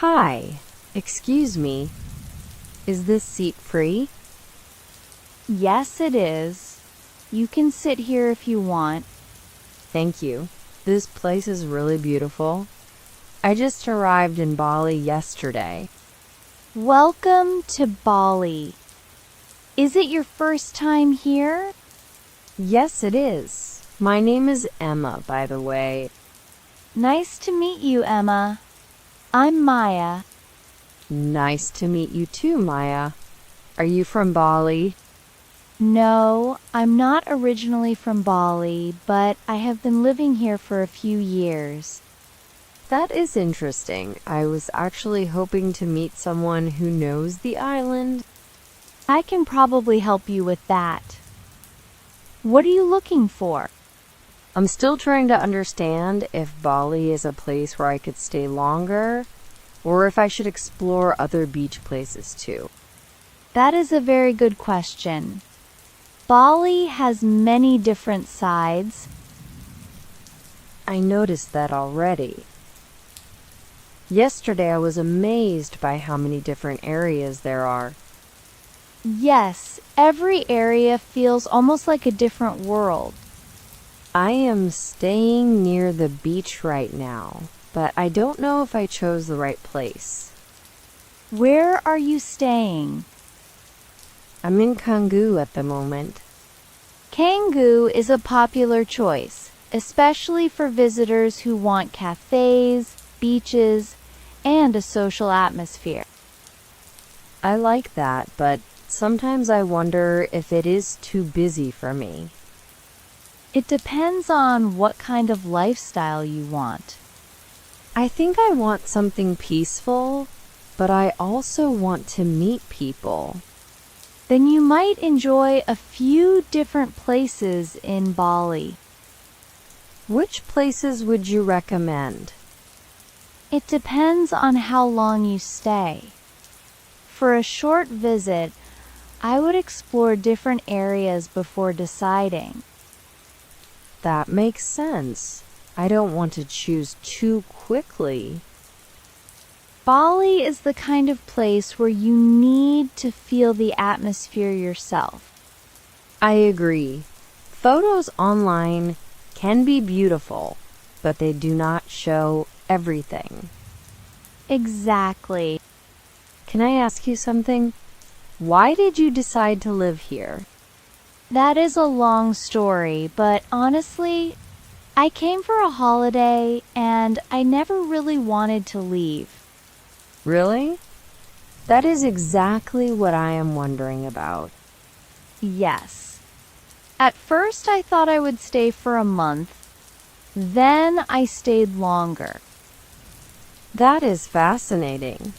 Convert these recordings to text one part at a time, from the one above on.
Hi, excuse me. Is this seat free? Yes, it is. You can sit here if you want. Thank you. This place is really beautiful. I just arrived in Bali yesterday. Welcome to Bali. Is it your first time here? Yes, it is. My name is Emma, by the way. Nice to meet you, Emma. I'm Maya. Nice to meet you too, Maya. Are you from Bali? No, I'm not originally from Bali, but I have been living here for a few years. That is interesting. I was actually hoping to meet someone who knows the island. I can probably help you with that. What are you looking for? I'm still trying to understand if Bali is a place where I could stay longer, or if I should explore other beach places too. That is a very good question. Bali has many different sides. I noticed that already. Yesterday I was amazed by how many different areas there are. Yes, every area feels almost like a different world. I am staying near the beach right now, but I don't know if I chose the right place. Where are you staying? I'm in Canggu at the moment. Canggu is a popular choice, especially for visitors who want cafes, beaches, and a social atmosphere. I like that, but sometimes I wonder if it is too busy for me. It depends on what kind of lifestyle you want. I think I want something peaceful, but I also want to meet people. Then you might enjoy a few different places in Bali. Which places would you recommend? It depends on how long you stay. For a short visit, I would explore different areas before deciding. That makes sense. I don't want to choose too quickly. Bali is the kind of place where you need to feel the atmosphere yourself. I agree. Photos online can be beautiful, but they do not show everything. Exactly. Can I ask you something? Why did you decide to live here? That is a long story, but honestly, I came for a holiday and I never really wanted to leave. Really? That is exactly what I am wondering about. Yes. At first I thought I would stay for a month. Then I stayed longer. That is fascinating.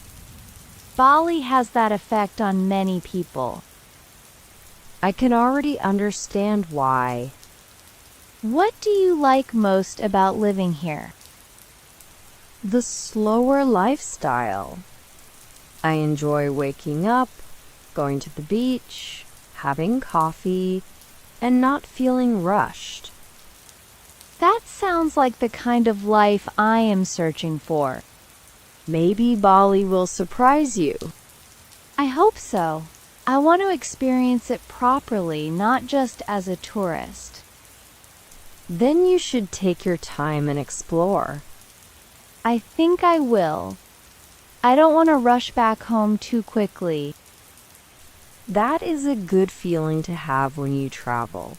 Bali has that effect on many people. I can already understand why. What do you like most about living here? The slower lifestyle. I enjoy waking up, going to the beach, having coffee, and not feeling rushed. That sounds like the kind of life I am searching for. Maybe Bali will surprise you. I hope so. I want to experience it properly, not just as a tourist. Then you should take your time and explore. I think I will. I don't want to rush back home too quickly. That is a good feeling to have when you travel.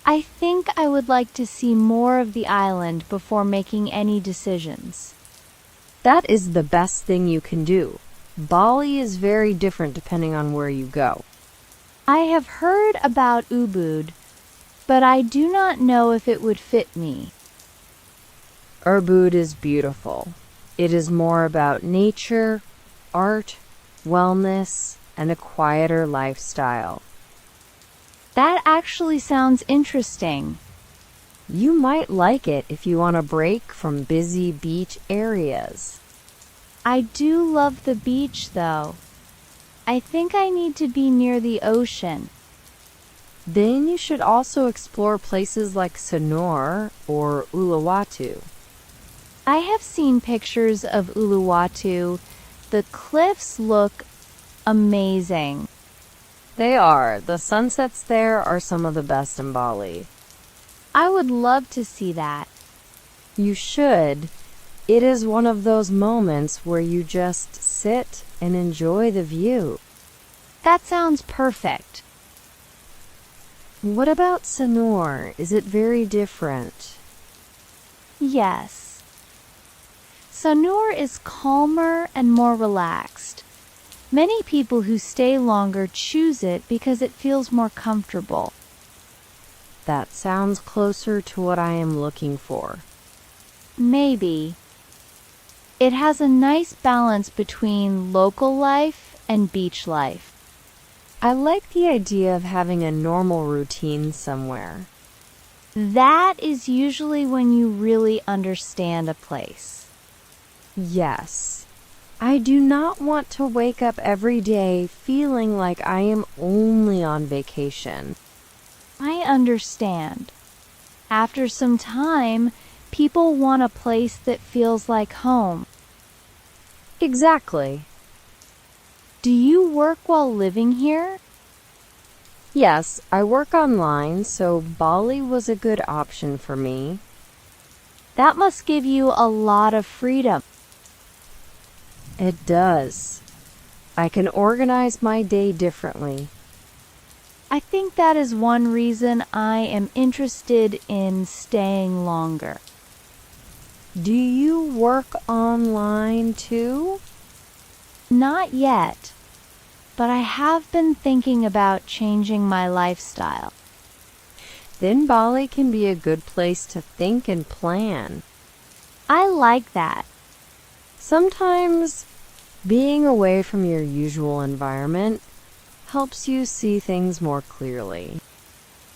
I think I would like to see more of the island before making any decisions. That is the best thing you can do. Bali is very different depending on where you go. I have heard about Ubud, but I do not know if it would fit me. Ubud is beautiful. It is more about nature, art, wellness, and a quieter lifestyle. That actually sounds interesting. You might like it if you want a break from busy beach areas. I do love the beach, though. I think I need to be near the ocean. Then you should also explore places like Sanur or Uluwatu. I have seen pictures of Uluwatu. The cliffs look amazing. They are. The sunsets there are some of the best in Bali. I would love to see that. You should. It is one of those moments where you just sit and enjoy the view. That sounds perfect. What about Sanur? Is it very different? Yes. Sanur is calmer and more relaxed. Many people who stay longer choose it because it feels more comfortable. That sounds closer to what I am looking for. Maybe. It has a nice balance between local life and beach life. I like the idea of having a normal routine somewhere. That is usually when you really understand a place. Yes. I do not want to wake up every day feeling like I am only on vacation. I understand. After some time, people want a place that feels like home. Exactly. Do you work while living here? Yes, I work online, so Bali was a good option for me. That must give you a lot of freedom. It does. I can organize my day differently. I think that is one reason I am interested in staying longer. Do you work online too? Not yet, but I have been thinking about changing my lifestyle. Then Bali can be a good place to think and plan. I like that. Sometimes being away from your usual environment helps you see things more clearly.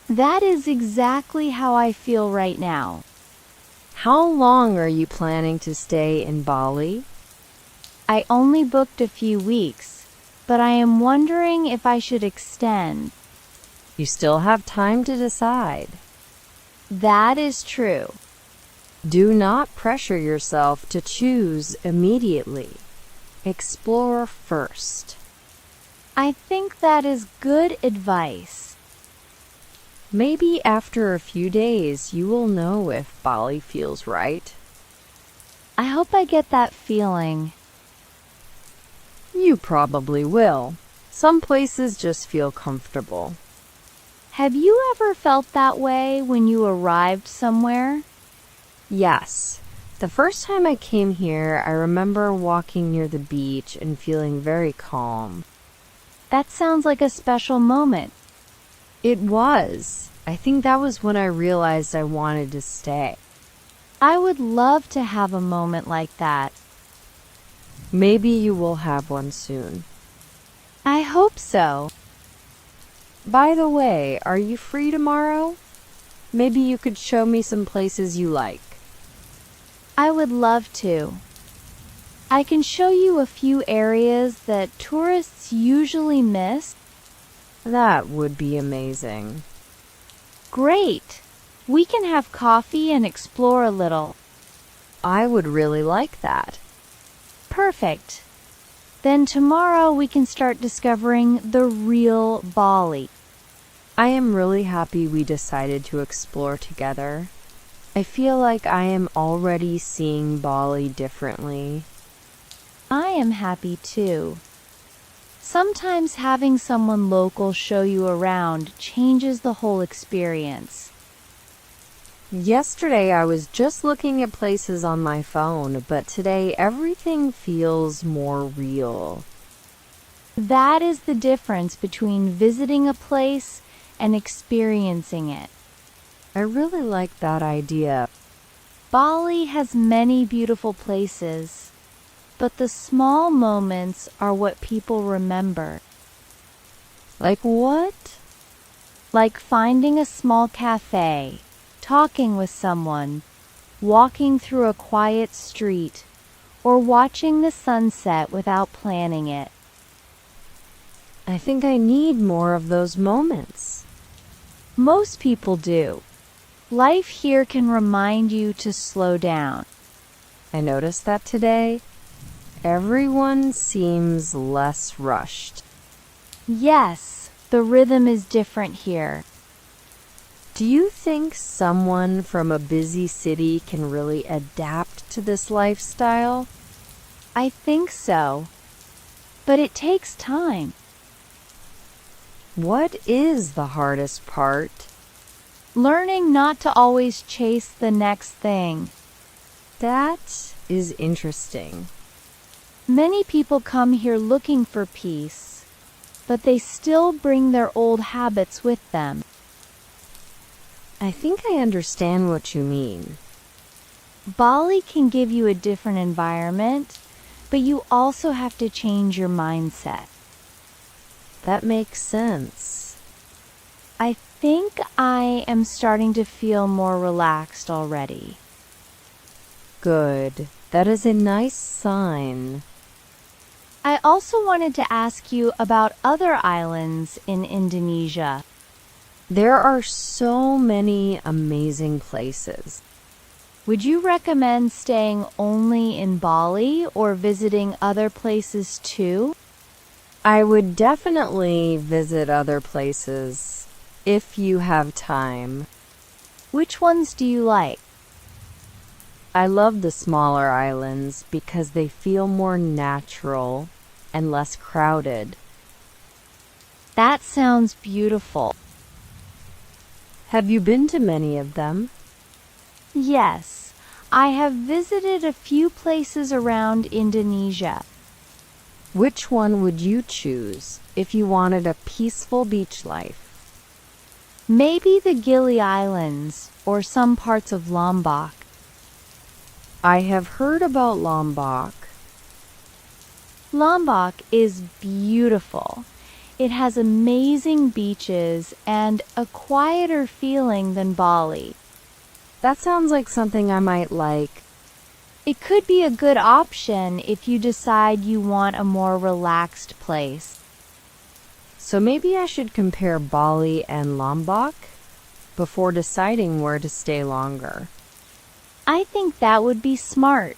That is exactly how I feel right now. How long are you planning to stay in Bali? I only booked a few weeks, but I am wondering if I should extend. You still have time to decide. That is true. Do not pressure yourself to choose immediately. Explore first. I think that is good advice. Maybe after a few days you will know if Bali feels right. I hope I get that feeling. You probably will. Some places just feel comfortable. Have you ever felt that way when you arrived somewhere? Yes. The first time I came here, I remember walking near the beach and feeling very calm. That sounds like a special moment. It was. I think that was when I realized I wanted to stay. I would love to have a moment like that. Maybe you will have one soon. I hope so. By the way, are you free tomorrow? Maybe you could show me some places you like. I would love to. I can show you a few areas that tourists usually miss. That would be amazing. Great! We can have coffee and explore a little. I would really like that. Perfect. Then tomorrow we can start discovering the real Bali. I am really happy we decided to explore together. I feel like I am already seeing Bali differently. I am happy too. Sometimes having someone local show you around changes the whole experience. Yesterday I was just looking at places on my phone, but today everything feels more real. That is the difference between visiting a place and experiencing it. I really like that idea. Bali has many beautiful places, but the small moments are what people remember. Like what? Like finding a small cafe, talking with someone, walking through a quiet street, or watching the sunset without planning it. I think I need more of those moments. Most people do. Life here can remind you to slow down. I noticed that today everyone seems less rushed. Yes, the rhythm is different here. Do you think someone from a busy city can really adapt to this lifestyle? I think so. But it takes time. What is the hardest part? Learning not to always chase the next thing. That is interesting. Many people come here looking for peace, but they still bring their old habits with them. I think I understand what you mean. Bali can give you a different environment, but you also have to change your mindset. That makes sense. I think I am starting to feel more relaxed already. Good. That is a nice sign. I also wanted to ask you about other islands in Indonesia. There are so many amazing places. Would you recommend staying only in Bali or visiting other places too? I would definitely visit other places if you have time. Which ones do you like? I love the smaller islands because they feel more natural and less crowded. That sounds beautiful. Have you been to many of them? Yes, I have visited a few places around Indonesia. Which one would you choose if you wanted a peaceful beach life? Maybe the Gili Islands or some parts of Lombok. I have heard about Lombok. Lombok is beautiful. It has amazing beaches and a quieter feeling than Bali. That sounds like something I might like. It could be a good option if you decide you want a more relaxed place. So maybe I should compare Bali and Lombok before deciding where to stay longer. I think that would be smart.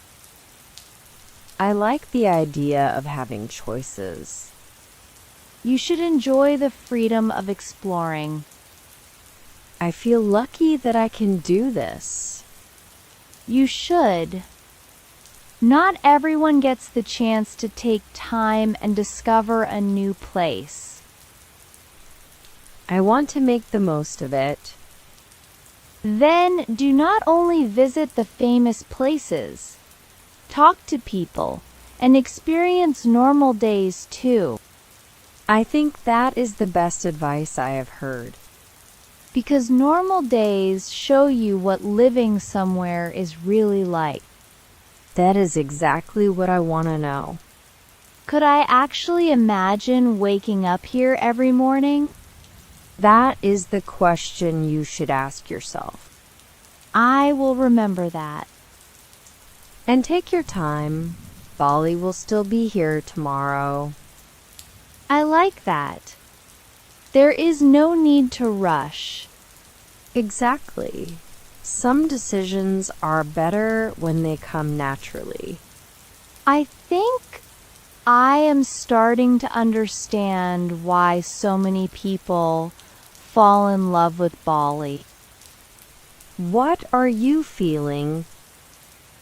I like the idea of having choices. You should enjoy the freedom of exploring. I feel lucky that I can do this. You should. Not everyone gets the chance to take time and discover a new place. I want to make the most of it. Then do not only visit the famous places. Talk to people and experience normal days too. I think that is the best advice I have heard. Because normal days show you what living somewhere is really like. That is exactly what I want to know. Could I actually imagine waking up here every morning? That is the question you should ask yourself. I will remember that. And take your time. Bali will still be here tomorrow. I like that. There is no need to rush. Exactly. Some decisions are better when they come naturally. I think I am starting to understand why so many people fall in love with Bali. What are you feeling?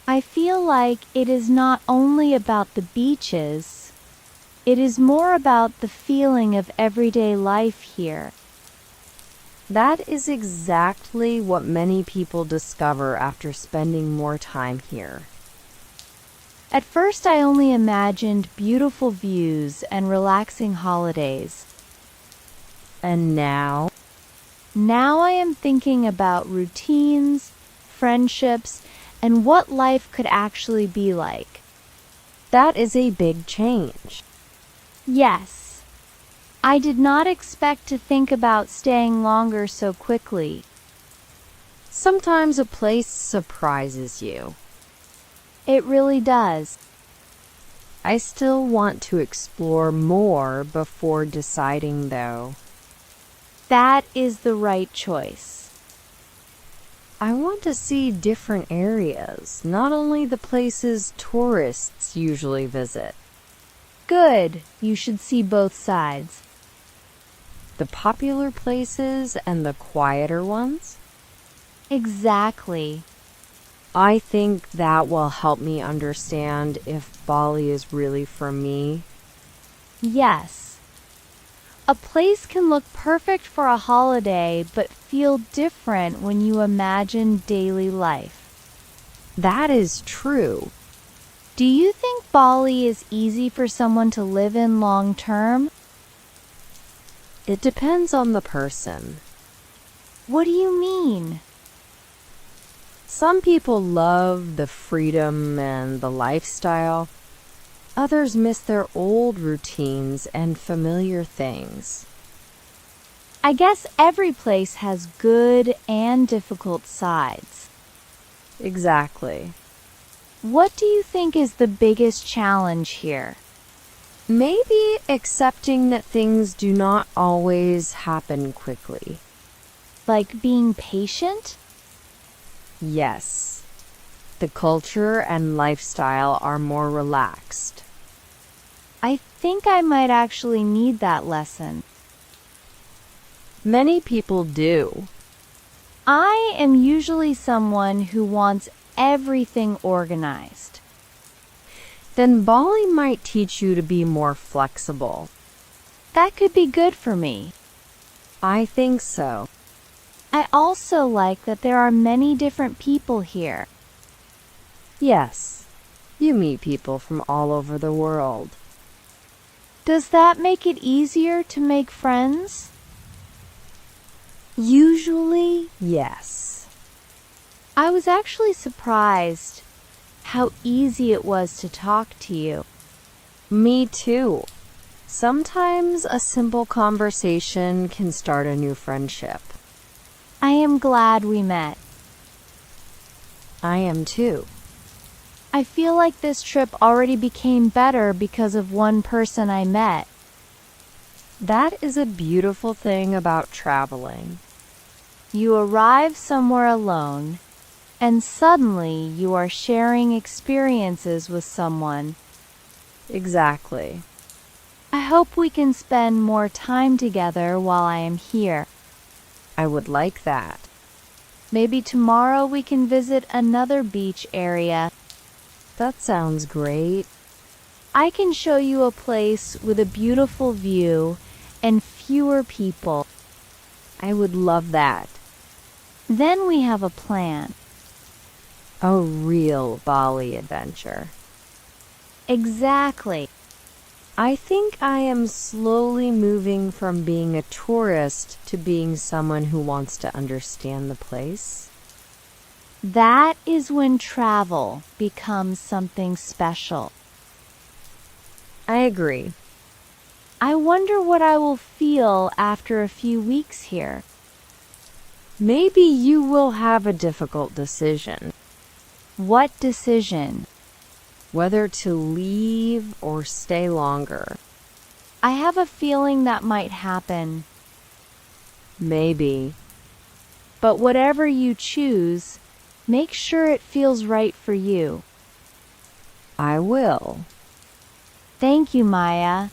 I feel like it is not only about the beaches, it is more about the feeling of everyday life here. That is exactly what many people discover after spending more time here. At first I only imagined beautiful views and relaxing holidays. And now? Now I am thinking about routines, friendships, and what life could actually be like. That is a big change. Yes. I did not expect to think about staying longer so quickly. Sometimes a place surprises you. It really does. I still want to explore more before deciding, though. That is the right choice. I want to see different areas, not only the places tourists usually visit. Good, you should see both sides. The popular places and the quieter ones? Exactly. I think that will help me understand if Bali is really for me. Yes. A place can look perfect for a holiday but feel different when you imagine daily life. That is true. Do you think Bali is easy for someone to live in long term? It depends on the person. What do you mean? Some people love the freedom and the lifestyle. Others miss their old routines and familiar things. I guess every place has good and difficult sides. Exactly. What do you think is the biggest challenge here? Maybe accepting that things do not always happen quickly. Like being patient? Yes. The culture and lifestyle are more relaxed. I think I might actually need that lesson. Many people do. I am usually someone who wants everything organized. Then Bali might teach you to be more flexible. That could be good for me. I think so. I also like that there are many different people here. Yes, you meet people from all over the world. Does that make it easier to make friends? Usually, yes. I was actually surprised how easy it was to talk to you. Me too. Sometimes a simple conversation can start a new friendship. I am glad we met. I am too. I feel like this trip already became better because of one person I met. That is a beautiful thing about traveling. You arrive somewhere alone, and suddenly you are sharing experiences with someone. Exactly. I hope we can spend more time together while I am here. I would like that. Maybe tomorrow we can visit another beach area. That sounds great. I can show you a place with a beautiful view and fewer people. I would love that. Then we have a plan. A real Bali adventure. Exactly. I think I am slowly moving from being a tourist to being someone who wants to understand the place. That is when travel becomes something special. I agree. I wonder what I will feel after a few weeks here. Maybe you will have a difficult decision. What decision? Whether to leave or stay longer. I have a feeling that might happen. Maybe. But whatever you choose, make sure it feels right for you. I will. Thank you, Maya.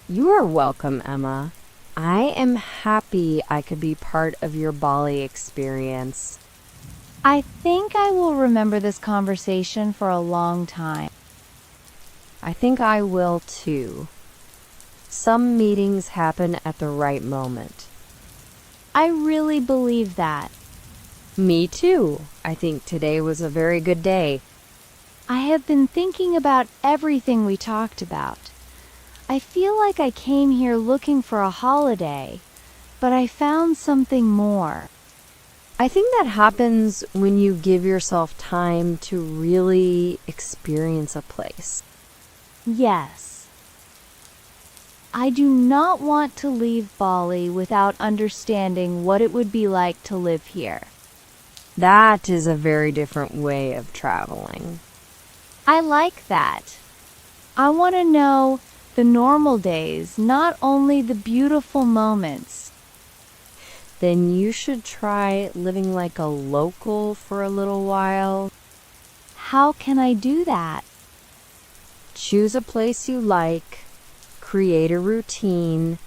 You are welcome, Emma. I am happy I could be part of your Bali experience. I think I will remember this conversation for a long time. I think I will too. Some meetings happen at the right moment. I really believe that. Me too. I think today was a very good day. I have been thinking about everything we talked about. I feel like I came here looking for a holiday, but I found something more. I think that happens when you give yourself time to really experience a place. Yes. I do not want to leave Bali without understanding what it would be like to live here. That is a very different way of traveling. I like that. I want to know the normal days, not only the beautiful moments. then you should try living like a local for a little while. How can I do that? Choose a place you like, create a routine,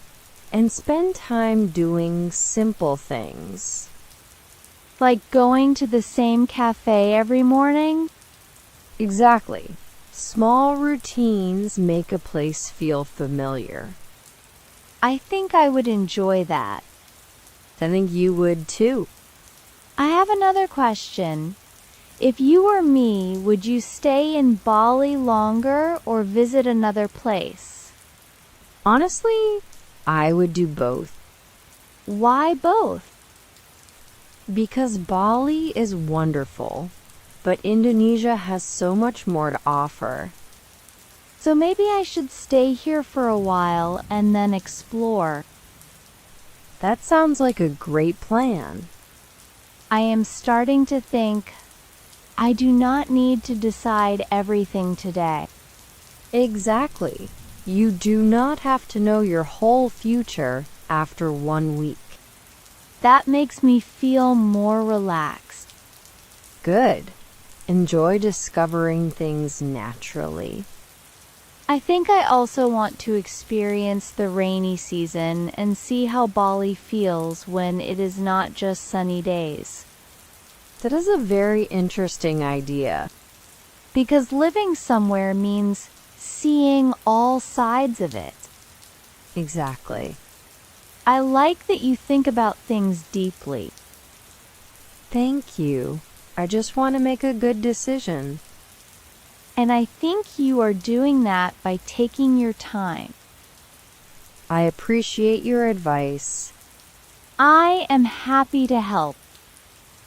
and spend time doing simple things. Like going to the same cafe every morning? Exactly. Small routines make a place feel familiar. I think I would enjoy that. I think you would too. I have another question. If you were me, would you stay in Bali longer or visit another place? Honestly, I would do both. Why both? Because Bali is wonderful, but Indonesia has so much more to offer. So maybe I should stay here for a while and then explore. That sounds like a great plan. I am starting to think I do not need to decide everything today. Exactly. You do not have to know your whole future after 1 week. That makes me feel more relaxed. Good. Enjoy discovering things naturally. I think I also want to experience the rainy season and see how Bali feels when it is not just sunny days. That is a very interesting idea. Because living somewhere means seeing all sides of it. Exactly. I like that you think about things deeply. Thank you. I just want to make a good decision. And I think you are doing that by taking your time. I appreciate your advice. I am happy to help.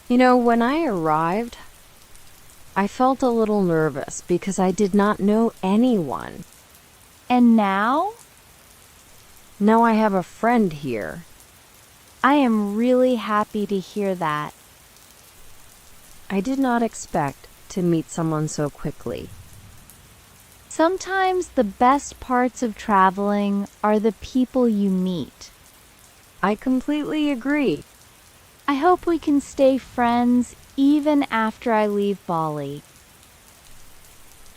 You know, when I arrived, I felt a little nervous because I did not know anyone. And now? Now I have a friend here. I am really happy to hear that. I did not expect to meet someone so quickly. Sometimes the best parts of traveling are the people you meet. I completely agree. I hope we can stay friends even after I leave Bali.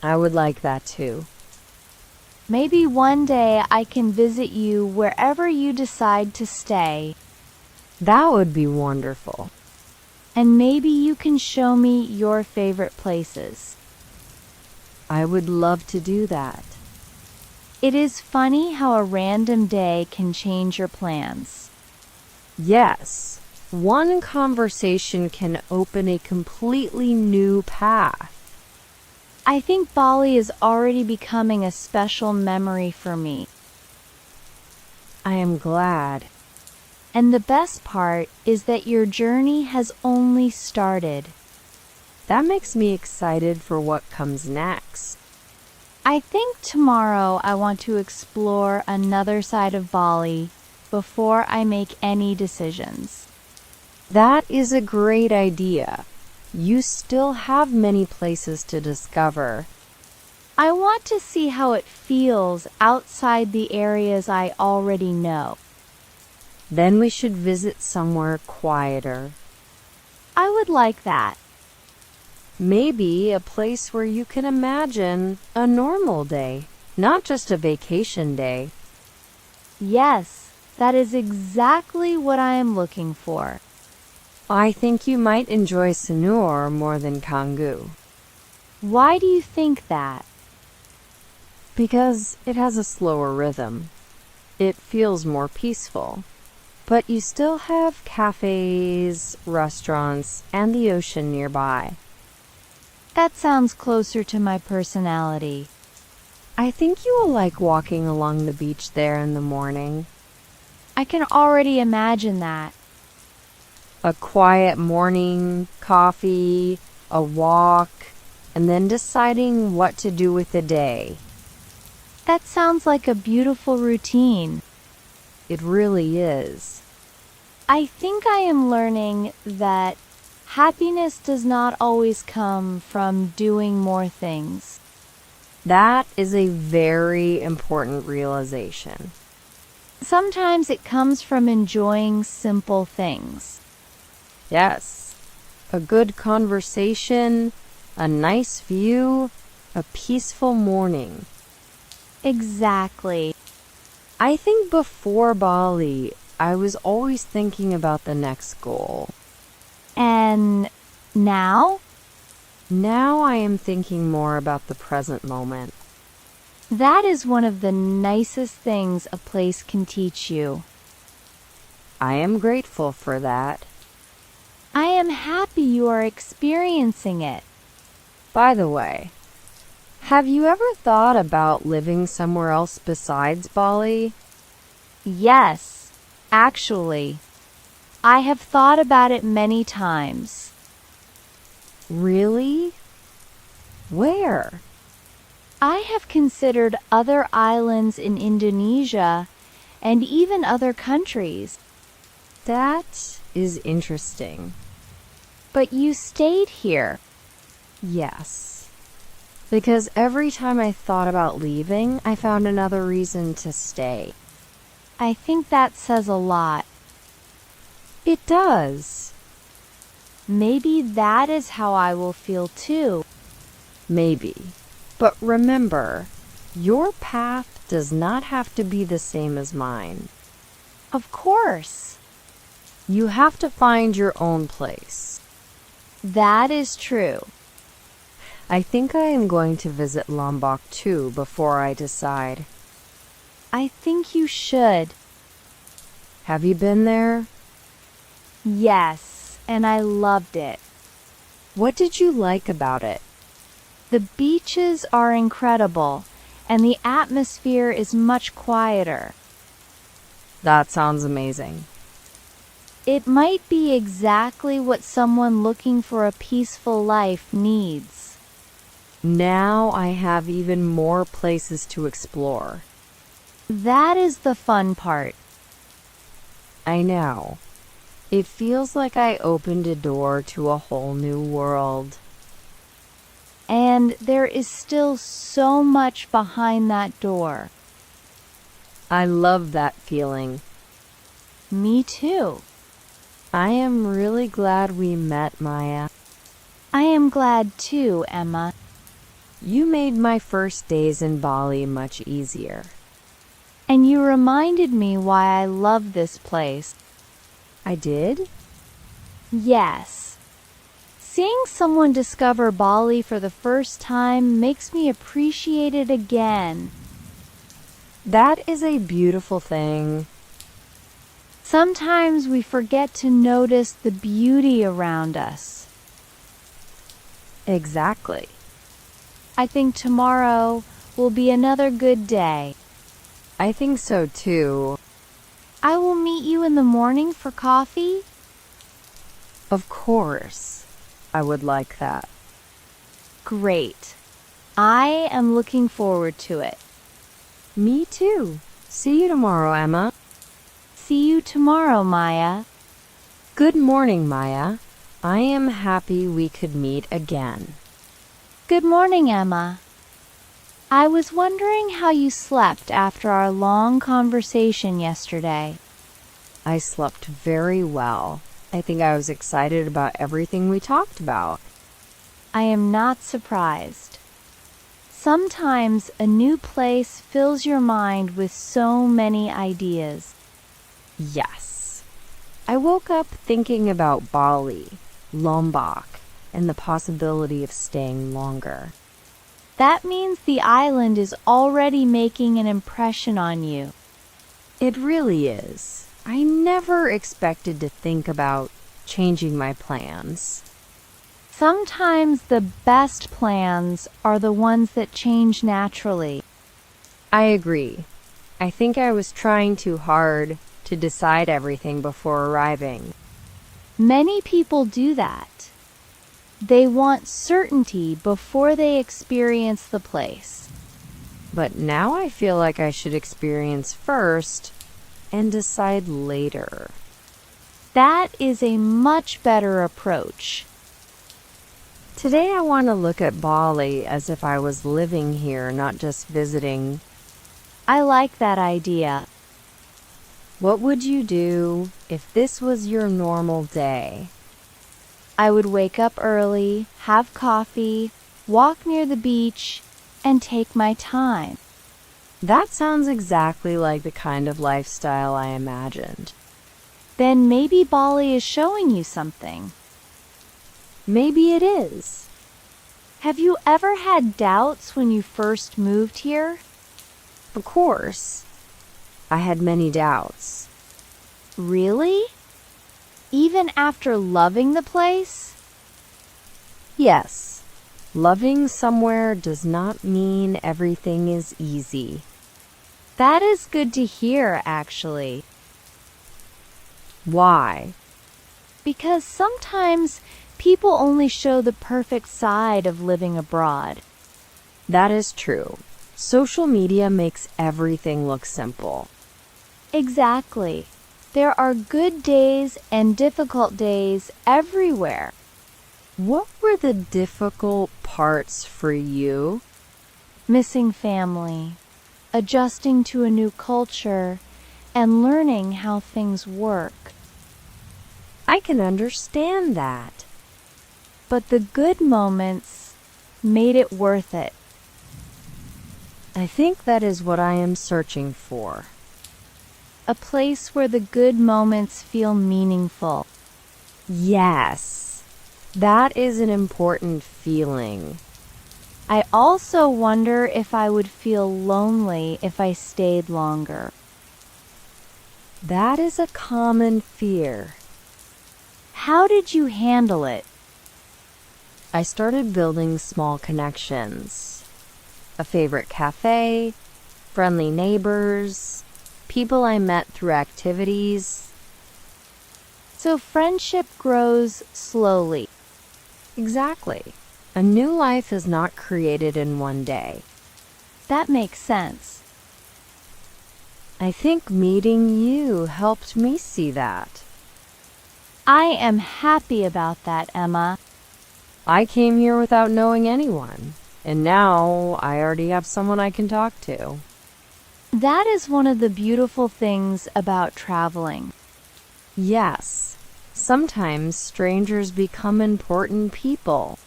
I would like that too. Maybe one day I can visit you wherever you decide to stay. That would be wonderful. And maybe you can show me your favorite places. I would love to do that. It is funny how a random day can change your plans. Yes, one conversation can open a completely new path. I think Bali is already becoming a special memory for me. I am glad. And the best part is that your journey has only started. That makes me excited for what comes next. I think tomorrow I want to explore another side of Bali before I make any decisions. That is a great idea. You still have many places to discover. I want to see how it feels outside the areas I already know. Then we should visit somewhere quieter. I would like that. Maybe a place where you can imagine a normal day, not just a vacation day. Yes, that is exactly what I am looking for. I think you might enjoy Sanur more than Canggu. Why do you think that? Because it has a slower rhythm. It feels more peaceful. But you still have cafes, restaurants, and the ocean nearby. That sounds closer to my personality. I think you will like walking along the beach there in the morning. I can already imagine that. A quiet morning, coffee, a walk, and then deciding what to do with the day. That sounds like a beautiful routine. It really is. I think I am learning that happiness does not always come from doing more things. That is a very important realization. sometimes it comes from enjoying simple things. Yes, a good conversation, a nice view, a peaceful morning. Exactly. I think before Bali, I was always thinking about the next goal. And now? Now I am thinking more about the present moment. That is one of the nicest things a place can teach you. I am grateful for that. I am happy you are experiencing it. By the way, have you ever thought about living somewhere else besides Bali? Yes, actually. I have thought about it many times. Really? Where? I have considered other islands in Indonesia and even other countries. That is interesting. But you stayed here. Yes. Because every time I thought about leaving, I found another reason to stay. I think that says a lot. It does. Maybe that is how I will feel too. Maybe. But remember, your path does not have to be the same as mine. Of course. You have to find your own place. That is true. I think I am going to visit Lombok too before I decide. I think you should. Have you been there? Yes, and I loved it. What did you like about it? The beaches are incredible, and the atmosphere is much quieter. That sounds amazing. It might be exactly what someone looking for a peaceful life needs. Now I have even more places to explore. That is the fun part. I know. It feels like I opened a door to a whole new world. And there is still so much behind that door. I love that feeling. Me too. I am really glad we met, Maya. I am glad too, Emma. You made my first days in Bali much easier. And you reminded me why I love this place. I did? Yes. Seeing someone discover Bali for the first time makes me appreciate it again. That is a beautiful thing. Sometimes we forget to notice the beauty around us. Exactly. I think tomorrow will be another good day. I think so too. I will meet you in the morning for coffee. Of course. I would like that. Great. I am looking forward to it. Me too. See you tomorrow, Emma. See you tomorrow, Maya. Good morning, Maya. I am happy we could meet again. Good morning, Emma. I was wondering how you slept after our long conversation yesterday. I slept very well. I think I was excited about everything we talked about. I am not surprised. Sometimes a new place fills your mind with so many ideas. Yes. I woke up thinking about Bali, Lombok, and the possibility of staying longer. That means the island is already making an impression on you. It really is. I never expected to think about changing my plans. Sometimes the best plans are the ones that change naturally. I agree. I think I was trying too hard to decide everything before arriving. Many people do that. They want certainty before they experience the place. But now I feel like I should experience first and decide later. That is a much better approach. Today I want to look at Bali as if I was living here, not just visiting. I like that idea. What would you do if this was your normal day? I would wake up early, have coffee, walk near the beach, and take my time. That sounds exactly like the kind of lifestyle I imagined. Then maybe Bali is showing you something. Maybe it is. Have you ever had doubts when you first moved here? Of course. I had many doubts. Really? Even after loving the place? Yes. Loving somewhere does not mean everything is easy. That is good to hear, actually. Why? Because sometimes people only show the perfect side of living abroad. That is true. Social media makes everything look simple. Exactly. There are good days and difficult days everywhere. What were the difficult parts for you? Missing family, adjusting to a new culture, and learning how things work. I can understand that. But the good moments made it worth it. I think that is what I am searching for. A place where the good moments feel meaningful. Yes, that is an important feeling. I also wonder if I would feel lonely if I stayed longer. That is a common fear. How did you handle it? I started building small connections. A favorite cafe, friendly neighbors, people I met through activities. So friendship grows slowly. Exactly. A new life is not created in one day. That makes sense. I think meeting you helped me see that. I am happy about that, Emma. I came here without knowing anyone, and now I already have someone I can talk to. That is one of the beautiful things about traveling. Yes, sometimes strangers become important people.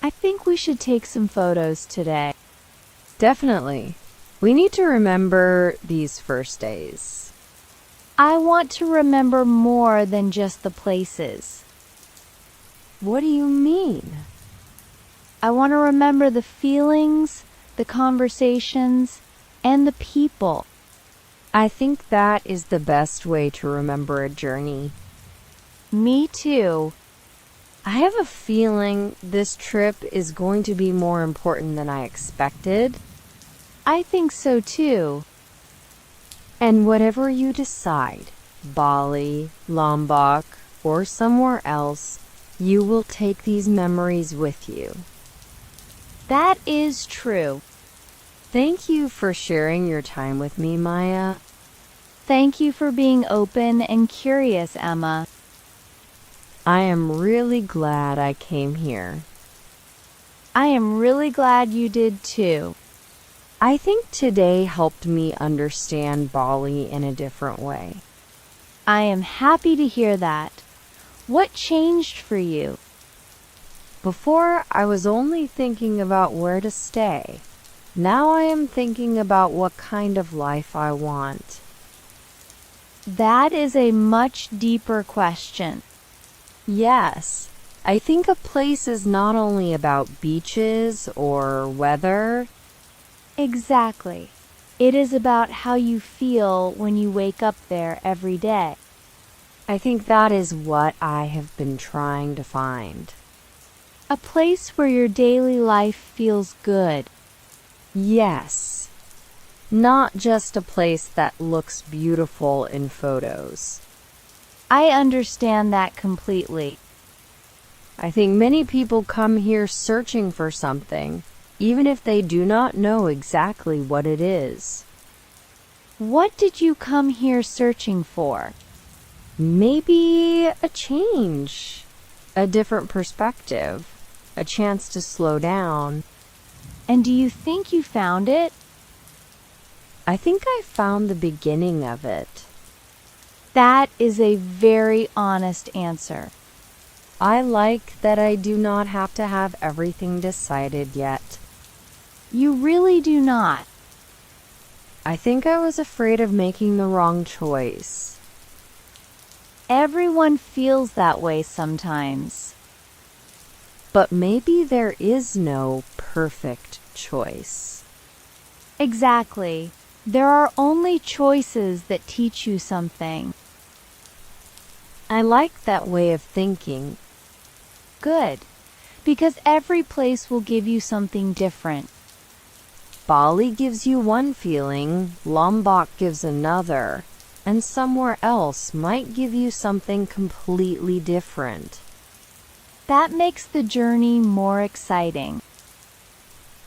I think we should take some photos today. Definitely. We need to remember these first days. I want to remember more than just the places. What do you mean? I want to remember the feelings, the conversations, and the people. I think that is the best way to remember a journey. Me too. I have a feeling this trip is going to be more important than I expected. I think so too. And whatever you decide, Bali, Lombok, or somewhere else, you will take these memories with you. That is true. Thank you for sharing your time with me, Maya. Thank you for being open and curious, Emma. I am really glad I came here. I am really glad you did too. I think today helped me understand Bali in a different way. I am happy to hear that. What changed for you? Before, I was only thinking about where to stay. Now I am thinking about what kind of life I want. That is a much deeper question. Yes, I think a place is not only about beaches or weather. Exactly. It is about how you feel when you wake up there every day. I think that is what I have been trying to find. A place where your daily life feels good. Yes, not just a place that looks beautiful in photos. I understand that completely. I think many people come here searching for something, even if they do not know exactly what it is. What did you come here searching for? Maybe a change, a different perspective, a chance to slow down. And do you think you found it? I think I found the beginning of it. That is a very honest answer. I like that I do not have to have everything decided yet. You really do not. I think I was afraid of making the wrong choice. Everyone feels that way sometimes. But maybe there is no perfect choice. Exactly. There are only choices that teach you something. I like that way of thinking. Good. Because every place will give you something different. Bali gives you one feeling, Lombok gives another, and somewhere else might give you something completely different. That makes the journey more exciting.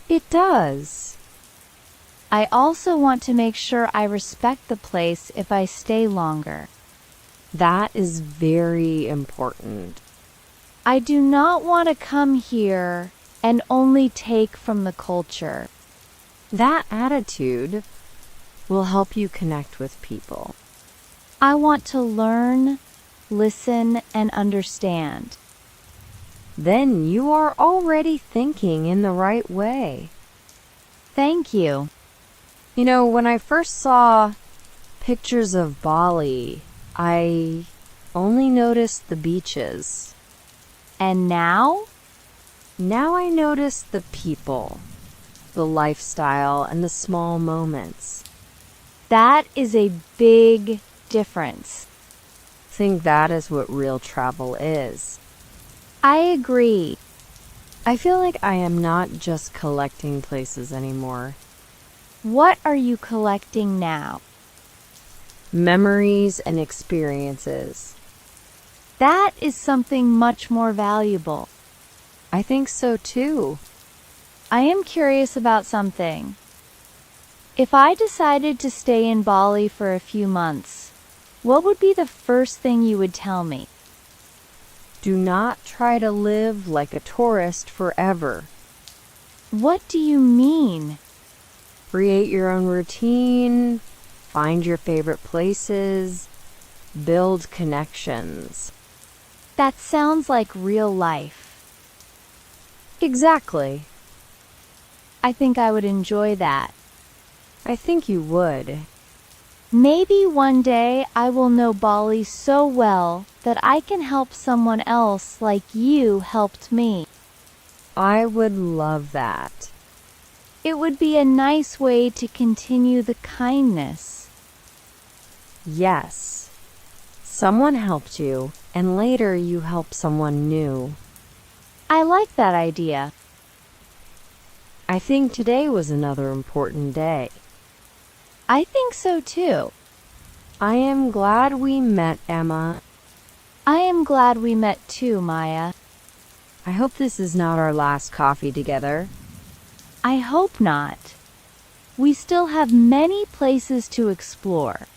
It does. I also want to make sure I respect the place if I stay longer. That is very important. I do not want to come here and only take from the culture. That attitude will help you connect with people. I want to learn, listen, and understand. Then you are already thinking in the right way. Thank you. You know, when I first saw pictures of Bali, I only noticed the beaches. And now? Now I notice the people, the lifestyle, and the small moments. That is a big difference. I think that is what real travel is. I agree. I feel like I am not just collecting places anymore. What are you collecting now? Memories and experiences. That is something much more valuable. I think so too. I am curious about something. If I decided to stay in Bali for a few months, what would be the first thing you would tell me? Do not try to live like a tourist forever. What do you mean? Create your own routine, find your favorite places, build connections. That sounds like real life. Exactly. I think I would enjoy that. I think you would. Maybe one day I will know Bali so well that I can help someone else like you helped me. I would love that. It would be a nice way to continue the kindness. Yes. Someone helped you, and later you help someone new. I like that idea. I think today was another important day. I think so too. I am glad we met, Emma. I am glad we met too, Maya. I hope this is not our last coffee together. I hope not. We still have many places to explore.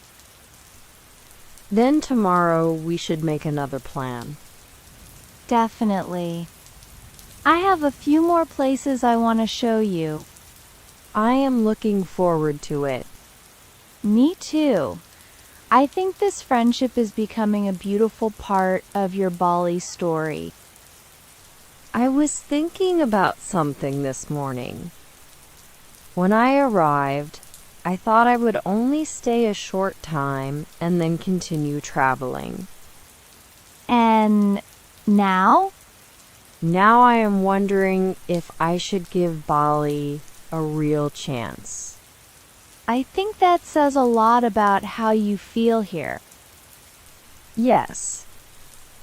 Then tomorrow we should make another plan. Definitely. I have a few more places I want to show you. I am looking forward to it. Me too. I think this friendship is becoming a beautiful part of your Bali story. I was thinking about something this morning. When I arrived, I thought I would only stay a short time and then continue traveling. And now? Now I am wondering if I should give Bali a real chance. I think that says a lot about how you feel here. Yes,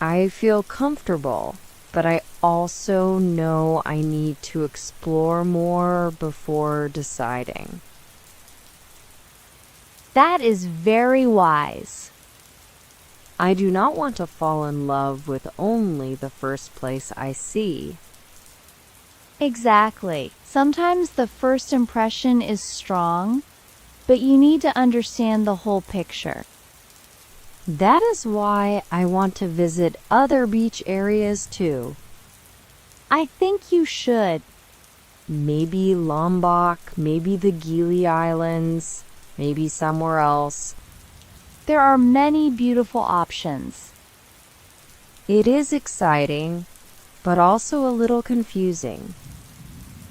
I feel comfortable, but I also know I need to explore more before deciding. That is very wise. I do not want to fall in love with only the first place I see. Exactly. Sometimes the first impression is strong, but you need to understand the whole picture. That is why I want to visit other beach areas too. I think you should. Maybe Lombok, maybe the Gili Islands, maybe somewhere else. There are many beautiful options. It is exciting, but also a little confusing.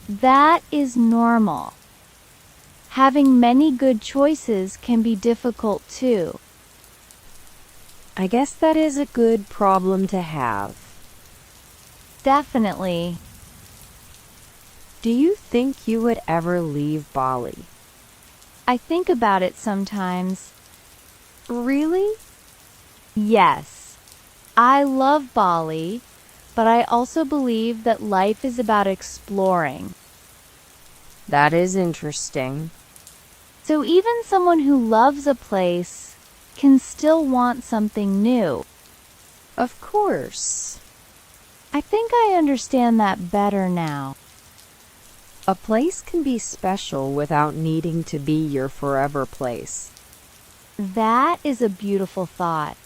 That is normal. Having many good choices can be difficult too. I guess that is a good problem to have. Definitely. Do you think you would ever leave Bali? I think about it sometimes. Really? Yes. I love Bali, but I also believe that life is about exploring. That is interesting. So even someone who loves a place can still want something new. Of course. I think I understand that better now. A place can be special without needing to be your forever place. That is a beautiful thought.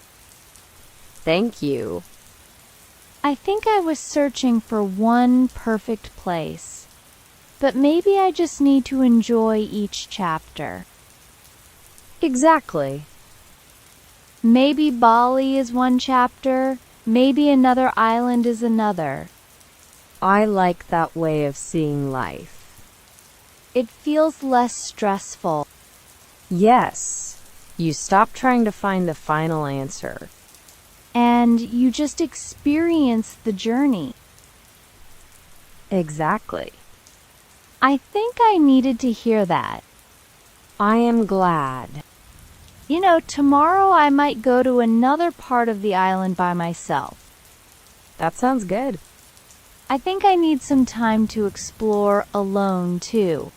Thank you. I think I was searching for one perfect place, but maybe I just need to enjoy each chapter. Exactly. Maybe Bali is one chapter, maybe another island is another. I like that way of seeing life. It feels less stressful. Yes, you stop trying to find the final answer. And you just experience the journey. Exactly. I think I needed to hear that. I am glad. You know, tomorrow I might go to another part of the island by myself. That sounds good. I think I need some time to explore alone too.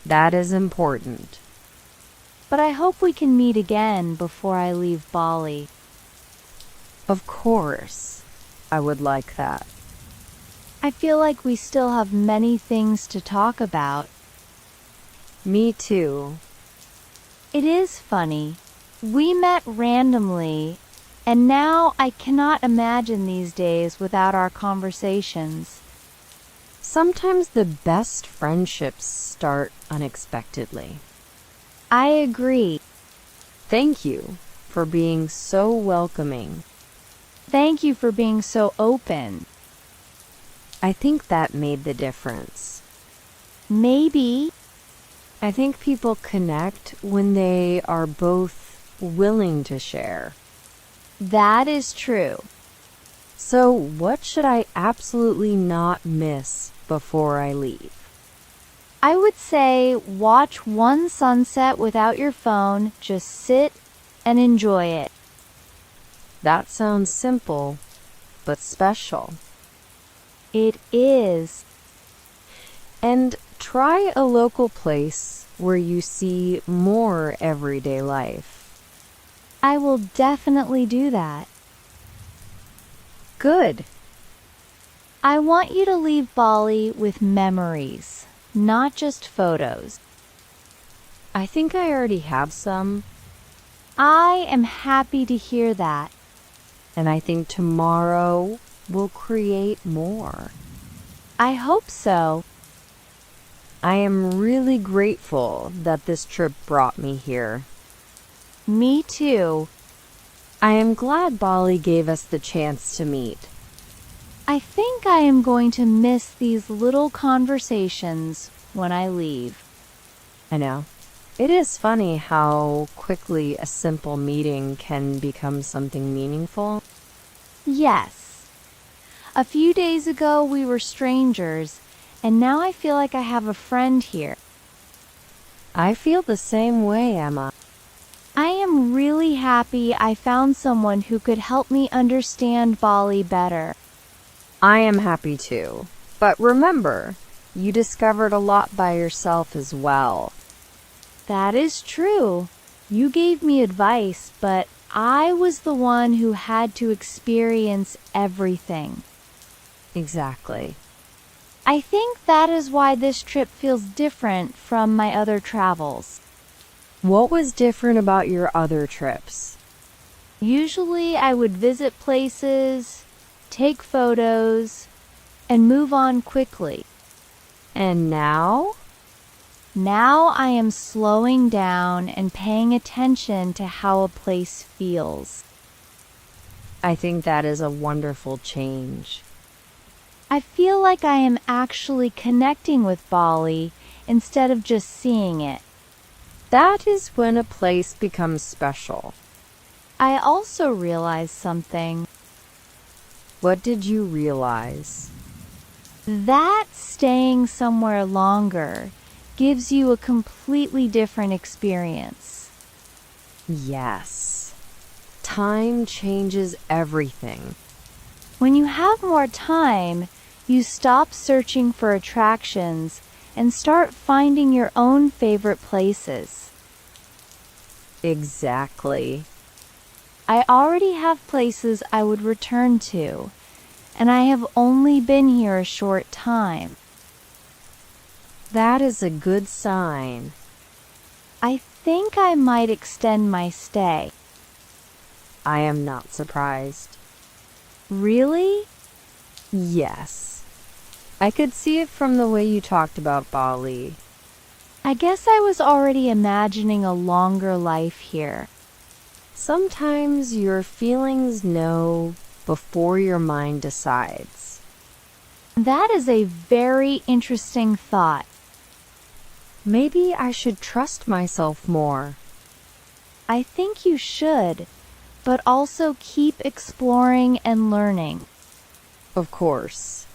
That is important. But I hope we can meet again before I leave Bali. Of course, I would like that. I feel like we still have many things to talk about. Me too. It is funny. We met randomly, and now I cannot imagine these days without our conversations. Sometimes the best friendships start unexpectedly. I agree. Thank you for being so welcoming. Thank you for being so open. I think that made the difference. Maybe. I think people connect when they are both willing to share. That is true. So, what should I absolutely not miss before I leave? I would say watch one sunset without your phone, just sit and enjoy it. That sounds simple, but special. It is. And try a local place where you see more everyday life. I will definitely do that. Good. I want you to leave Bali with memories, not just photos. I think I already have some, I am happy to hear that. and I think tomorrow will create more. I hope so. I am really grateful that this trip brought me here. Me too. I am glad Bali gave us the chance to meet. I think I am going to miss these little conversations when I leave. I know. It is funny how quickly a simple meeting can become something meaningful. Yes. A few days ago we were strangers, and now I feel like I have a friend here. I feel the same way, Emma. I am really happy I found someone who could help me understand Bali better. I am happy too. But remember, you discovered a lot by yourself as well. That is true. You gave me advice, but I was the one who had to experience everything. Exactly. I think that is why this trip feels different from my other travels. What was different about your other trips? Usually I would visit places, take photos, and move on quickly. And now? Now I am slowing down and paying attention to how a place feels. I think that is a wonderful change. I feel like I am actually connecting with Bali instead of just seeing it. That is when a place becomes special. I also realized something. What did you realize? That staying somewhere longer gives you a completely different experience. Yes. Time changes everything. When you have more time, you stop searching for attractions and start finding your own favorite places. Exactly. I already have places I would return to, and I have only been here a short time. That is a good sign. I think I might extend my stay. I am not surprised. Really? Yes. I could see it from the way you talked about Bali. I guess I was already imagining a longer life here. Sometimes your feelings know before your mind decides. That is a very interesting thought. Maybe I should trust myself more. I think you should, but also keep exploring and learning. Of course.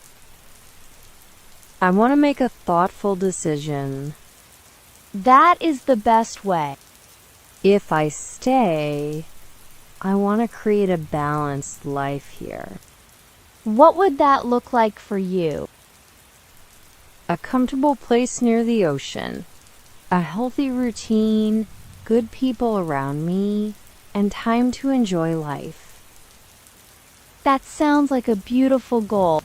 I want to make a thoughtful decision. That is the best way. If I stay, I want to create a balanced life here. What would that look like for you? A comfortable place near the ocean, a healthy routine, good people around me, and time to enjoy life. That sounds like a beautiful goal.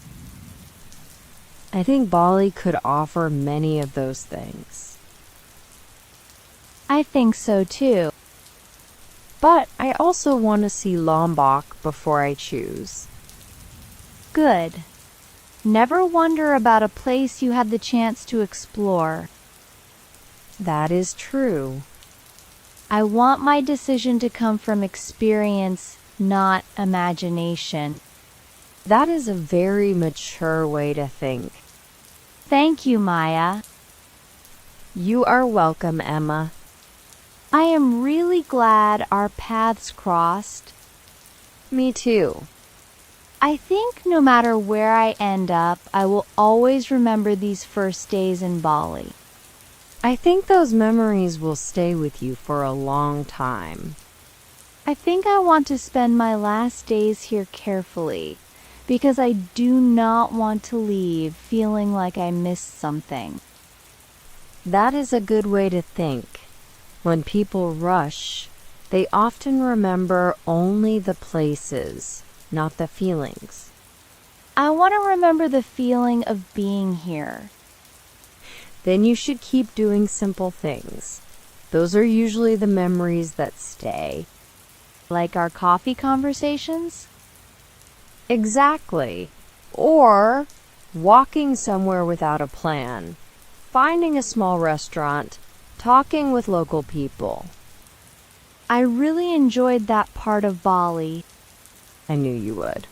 I think Bali could offer many of those things. I think so too. But I also want to see Lombok before I choose. Good. Never wonder about a place you had the chance to explore. That is true. I want my decision to come from experience, not imagination. That is a very mature way to think. Thank you, Maya. You are welcome, Emma. I am really glad our paths crossed. Me too. I think no matter where I end up, I will always remember these first days in Bali. I think those memories will stay with you for a long time. I think I want to spend my last days here carefully, because I do not want to leave feeling like I missed something. That is a good way to think. When people rush, they often remember only the places, not the feelings. I want to remember the feeling of being here. Then you should keep doing simple things. Those are usually the memories that stay. Like our coffee conversations? Exactly. Or walking somewhere without a plan, finding a small restaurant, talking with local people. I really enjoyed that part of Bali. I knew you would.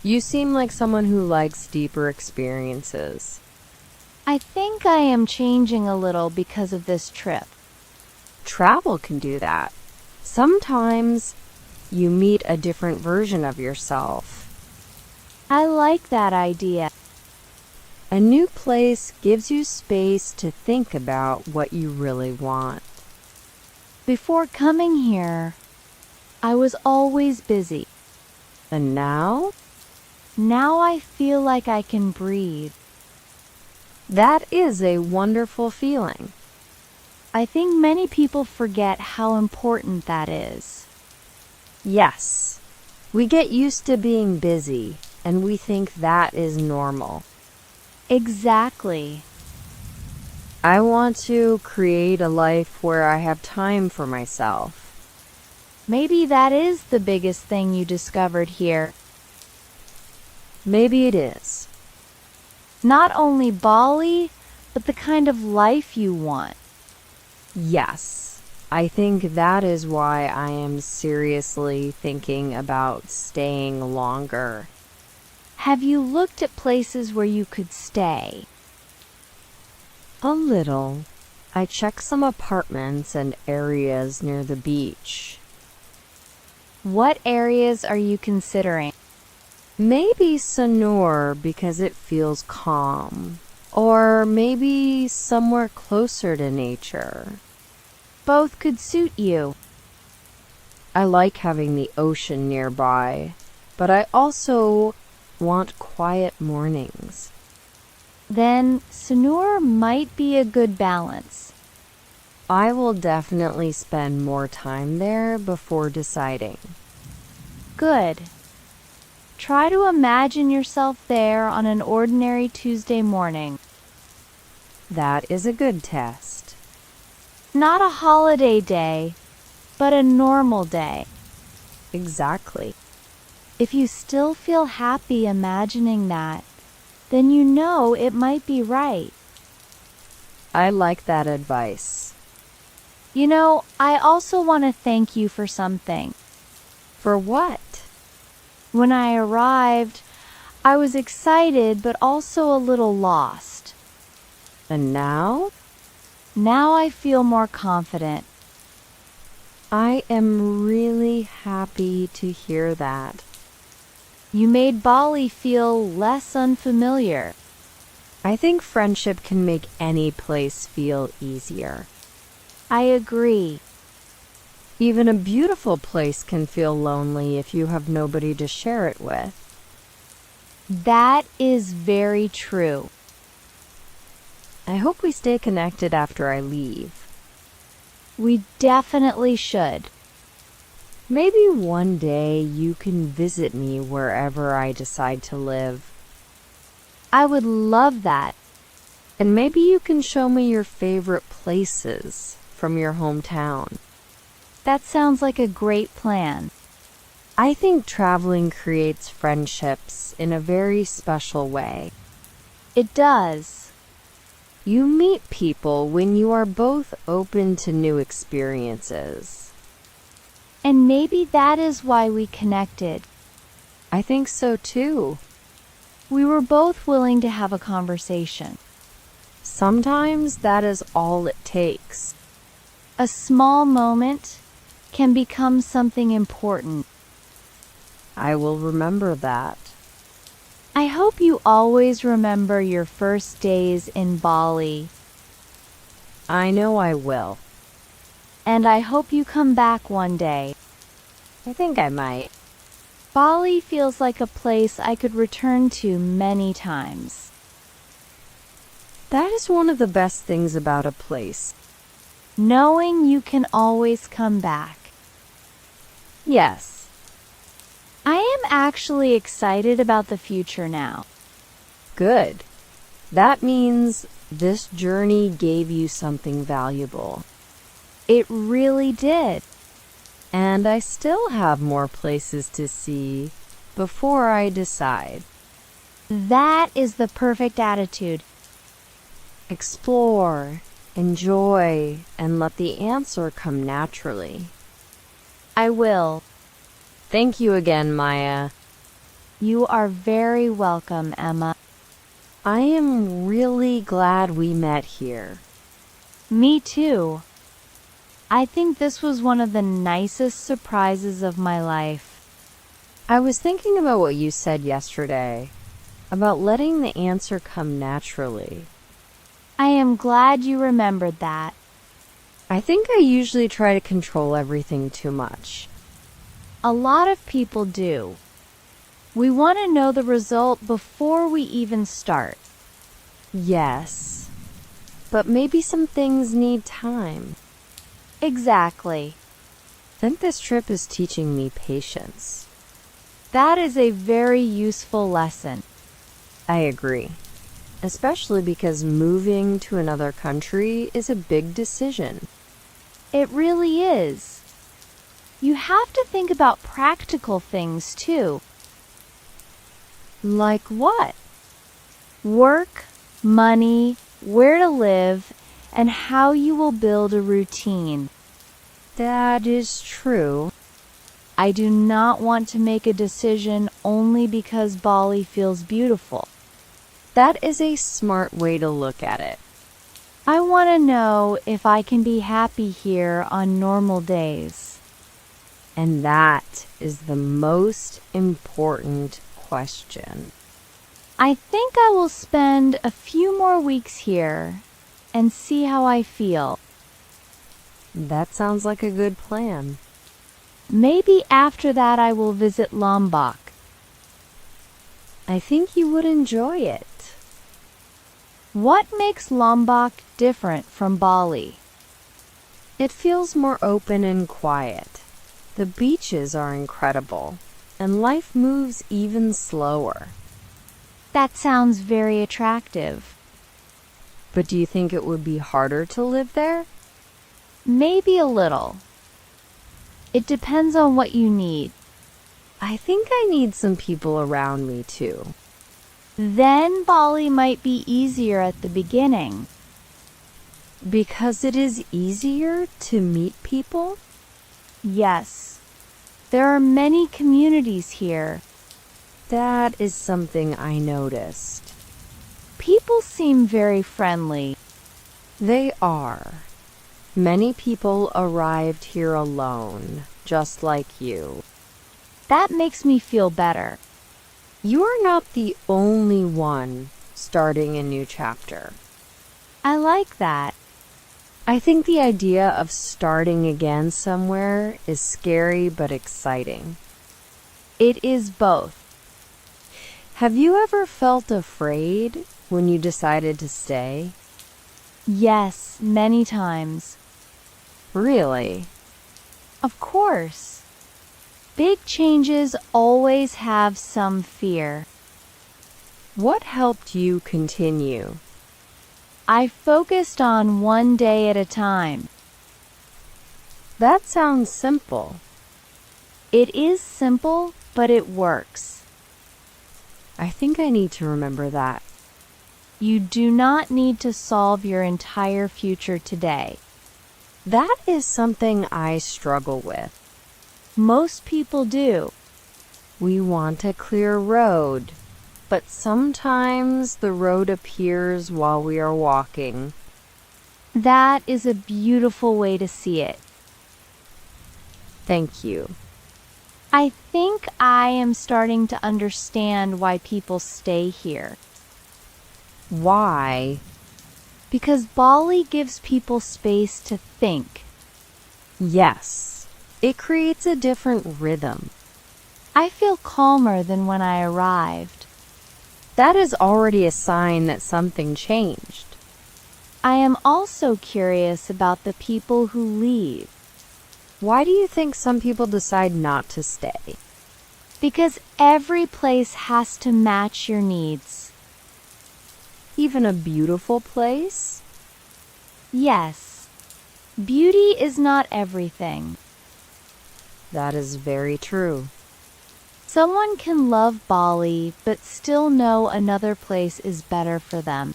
You seem like someone who likes deeper experiences. I think I am changing a little because of this trip. Travel can do that. Sometimes you meet a different version of yourself. I like that idea. A new place gives you space to think about what you really want. Before coming here, I was always busy. And now? Now I feel like I can breathe. That is a wonderful feeling. I think many people forget how important that is. Yes, we get used to being busy, and we think that is normal. Exactly. I want to create a life where I have time for myself. Maybe that is the biggest thing you discovered here. Maybe it is. Not only Bali, but the kind of life you want. Yes, I think that is why I am seriously thinking about staying longer. Have you looked at places where you could stay? A little. I checked some apartments and areas near the beach. What areas are you considering? Maybe Sanur because it feels calm. Or maybe somewhere closer to nature. Both could suit you. I like having the ocean nearby, but I also want quiet mornings. Then Sanur might be a good balance. I will definitely spend more time there before deciding. Good. Try to imagine yourself there on an ordinary Tuesday morning. That is a good test. Not a holiday day, but a normal day. Exactly. If you still feel happy imagining that, then you know it might be right. I like that advice. You know, I also want to thank you for something. For what? When I arrived, I was excited but also a little lost. And now? Now I feel more confident. I am really happy to hear that. You made Bali feel less unfamiliar. I think friendship can make any place feel easier. I agree. Even a beautiful place can feel lonely if you have nobody to share it with. That is very true. I hope we stay connected after I leave. We definitely should. Maybe one day you can visit me wherever I decide to live. I would love that. And maybe you can show me your favorite places from your hometown. That sounds like a great plan. I think traveling creates friendships in a very special way. It does. You meet people when you are both open to new experiences. And maybe that is why we connected. I think so too. We were both willing to have a conversation. Sometimes that is all it takes. A small moment can become something important. I will remember that. I hope you always remember your first days in Bali. I know I will. And I hope you come back one day. I think I might. Bali feels like a place I could return to many times. That is one of the best things about a place. Knowing you can always come back. Yes. I am actually excited about the future now. Good. That means this journey gave you something valuable. It really did. And I still have more places to see before I decide. That is the perfect attitude. Explore, enjoy, and let the answer come naturally. I will. Thank you again, Maya. You are very welcome, Emma. I am really glad we met here. Me too. I think this was one of the nicest surprises of my life. I was thinking about what you said yesterday, about letting the answer come naturally. I am glad you remembered that. I think I usually try to control everything too much. A lot of people do. We want to know the result before we even start. Yes, but maybe some things need time. Exactly. I think this trip is teaching me patience. That is a very useful lesson. I agree. Especially because moving to another country is a big decision. It really is. You have to think about practical things too. Like what? Work, money, where to live, and how you will build a routine. That is true. I do not want to make a decision only because Bali feels beautiful. That is a smart way to look at it. I want to know if I can be happy here on normal days. And that is the most important question. I think I will spend a few more weeks here and see how I feel. That sounds like a good plan. Maybe after that I will visit Lombok. I think you would enjoy it. What makes Lombok different from Bali? It feels more open and quiet. The beaches are incredible, and life moves even slower. That sounds very attractive. But do you think it would be harder to live there? Maybe a little. It depends on what you need. I think I need some people around me too. Then Bali might be easier at the beginning. Because it is easier to meet people? Yes. There are many communities here. That is something I noticed. People seem very friendly. They are. Many people arrived here alone, just like you. That makes me feel better. You are not the only one starting a new chapter. I like that. I think the idea of starting again somewhere is scary but exciting. It is both. Have you ever felt afraid when you decided to stay? Yes, many times. Really? Of course. Big changes always have some fear. What helped you continue? I focused on one day at a time. That sounds simple. It is simple, but it works. I think I need to remember that. You do not need to solve your entire future today. That is something I struggle with. Most people do. We want a clear road, but sometimes the road appears while we are walking. That is a beautiful way to see it. Thank you. I think I am starting to understand why people stay here. Why? Because Bali gives people space to think. Yes, it creates a different rhythm. I feel calmer than when I arrived. That is already a sign that something changed. I am also curious about the people who leave. Why do you think some people decide not to stay? Because every place has to match your needs. Even a beautiful place? Yes. Beauty is not everything. That is very true. Someone can love Bali but still know another place is better for them.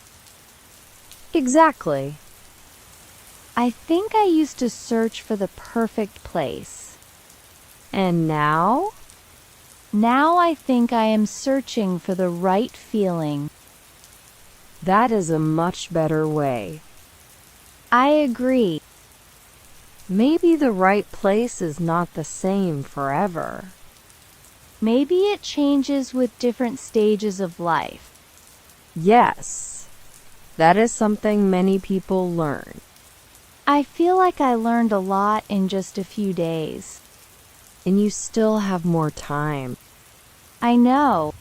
Exactly. I think I used to search for the perfect place. And now? Now I think I am searching for the right feeling. That is a much better way. I agree. Maybe the right place is not the same forever. Maybe it changes with different stages of life. Yes, that is something many people learn. I feel like I learned a lot in just a few days. And you still have more time. I know.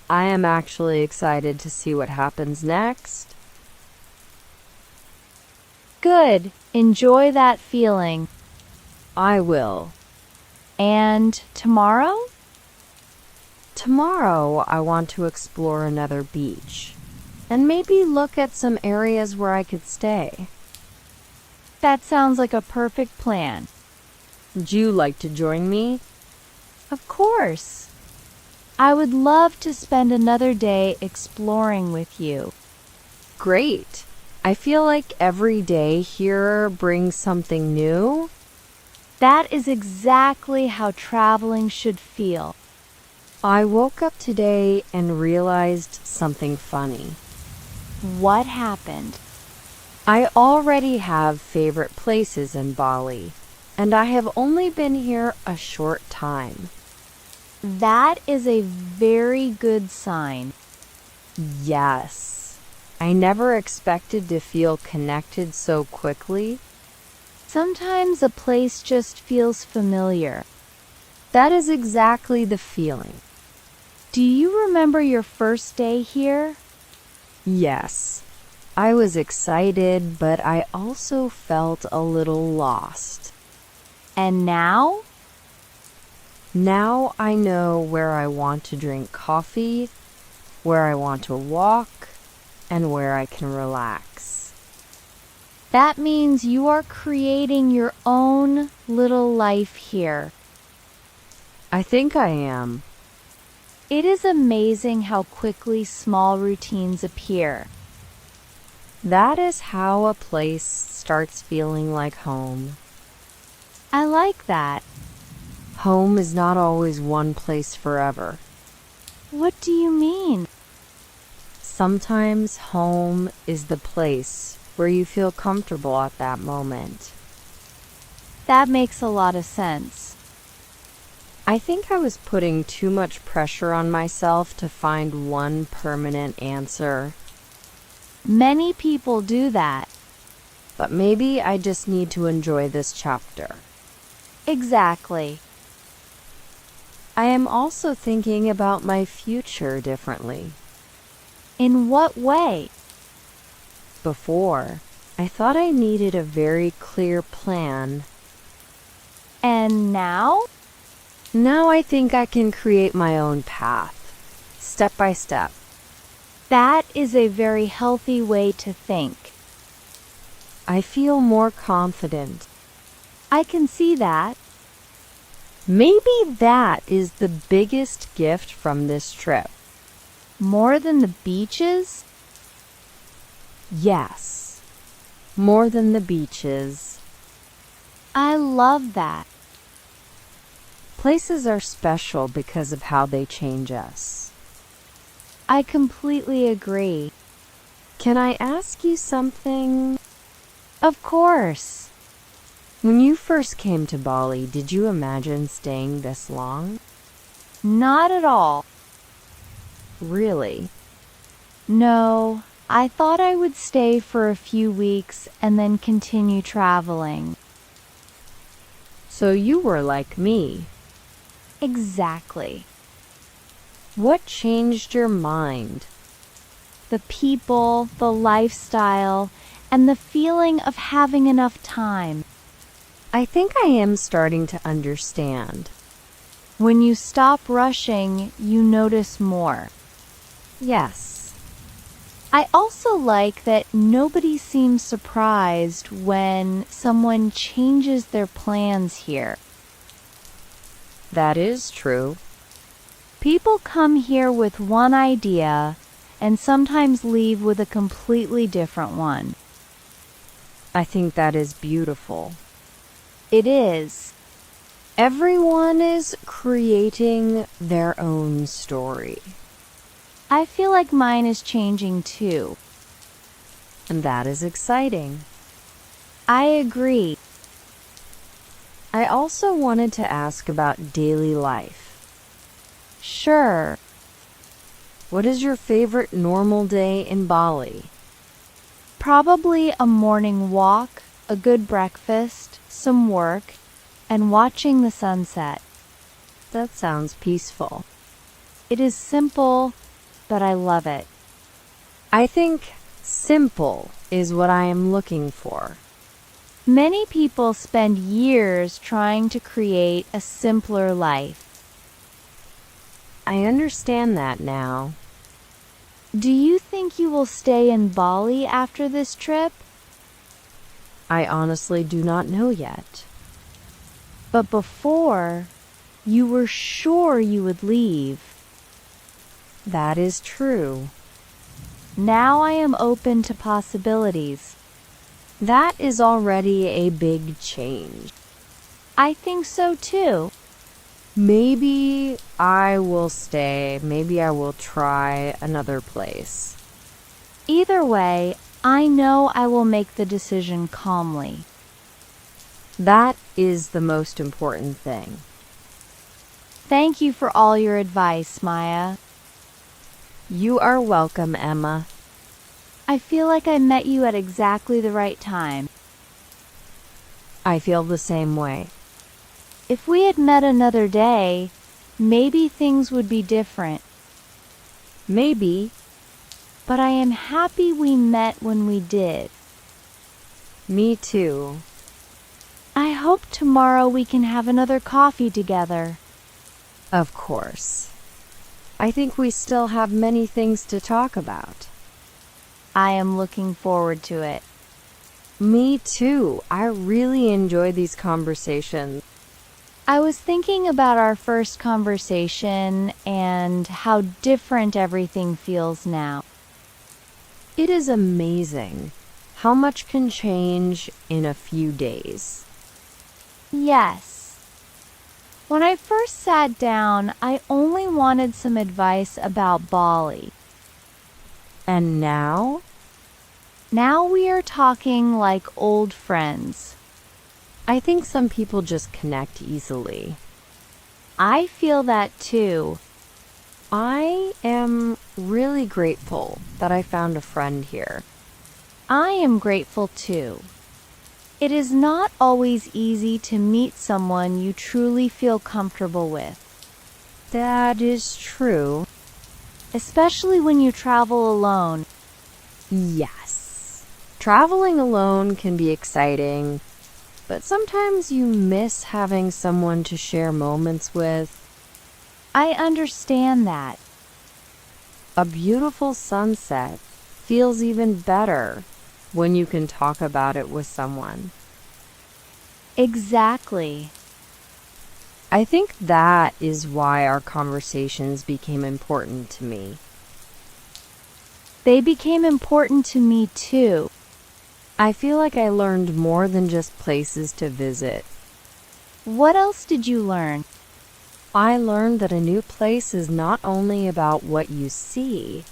I am actually excited to see what happens next. Good. Enjoy that feeling. I will. And tomorrow? Tomorrow I want to explore another beach. And maybe look at some areas where I could stay. That sounds like a perfect plan. Would you like to join me? Of course. I would love to spend another day exploring with you. great. I feel like every day here brings something new. That is exactly how traveling should feel. I woke up today and realized something funny. What happened? I already have favorite places in Bali, and I have only been here a short time. That is a very good sign. Yes, I never expected to feel connected so quickly. Sometimes a place just feels familiar. That is exactly the feeling. Do you remember your first day here? Yes, I was excited, but I also felt a little lost. And now? Now I know where I want to drink coffee, where I want to walk, and where I can relax. That means you are creating your own little life here. I think I am. It is amazing how quickly small routines appear. That is how a place starts feeling like home. I like that. Home is not always one place forever. What do you mean? Sometimes home is the place where you feel comfortable at that moment. That makes a lot of sense. I think I was putting too much pressure on myself to find one permanent answer. Many people do that. But maybe I just need to enjoy this chapter. Exactly. I am also thinking about my future differently. In what way? Before, I thought I needed a very clear plan. And now? Now I think I can create my own path, step by step. That is a very healthy way to think. I feel more confident. I can see that. Maybe that is the biggest gift from this trip. More than the beaches? Yes, more than the beaches. I love that. Places are special because of how they change us. I completely agree. Can I ask you something? Of course. When you first came to Bali, did you imagine staying this long? Not at all. Really? No, I thought I would stay for a few weeks and then continue traveling. So you were like me. Exactly. What changed your mind? The people, the lifestyle, and the feeling of having enough time. I think I am starting to understand. When you stop rushing, you notice more. Yes. I also like that nobody seems surprised when someone changes their plans here. That is true. People come here with one idea and sometimes leave with a completely different one. I think that is beautiful. It is. Everyone is creating their own story. I feel like mine is changing too. And that is exciting. I agree. I also wanted to ask about daily life. Sure. What is your favorite normal day in Bali? Probably a morning walk, a good breakfast, some work, and watching the sunset. That sounds peaceful. It is simple, but I love it. I think simple is what I am looking for. Many people spend years trying to create a simpler life. I understand that now. Do you think you will stay in Bali after this trip? I honestly do not know yet. But before, you were sure you would leave. That is true. Now I am open to possibilities. That is already a big change. I think so too. Maybe I will stay. Maybe I will try another place. Either way, I know I will make the decision calmly. That is the most important thing. Thank you for all your advice, Maya. You are welcome, Emma. I feel like I met you at exactly the right time. I feel the same way. If we had met another day, maybe things would be different. Maybe. But I am happy we met when we did. Me too. I hope tomorrow we can have another coffee together. Of course. I think we still have many things to talk about. I am looking forward to it. Me too. I really enjoy these conversations. I was thinking about our first conversation and how different everything feels now. It is amazing how much can change in a few days. Yes. When I first sat down, I only wanted some advice about Bali. And now? Now we are talking like old friends. I think some people just connect easily. I feel that too. I am really grateful that I found a friend here. I am grateful too. It is not always easy to meet someone you truly feel comfortable with. That is true. Especially when you travel alone. Yes. Traveling alone can be exciting, but sometimes you miss having someone to share moments with. I understand that. A beautiful sunset feels even better when you can talk about it with someone. Exactly. I think that is why our conversations became important to me. They became important to me too. I feel like I learned more than just places to visit. What else did you learn? I learned that a new place is not only about what you see.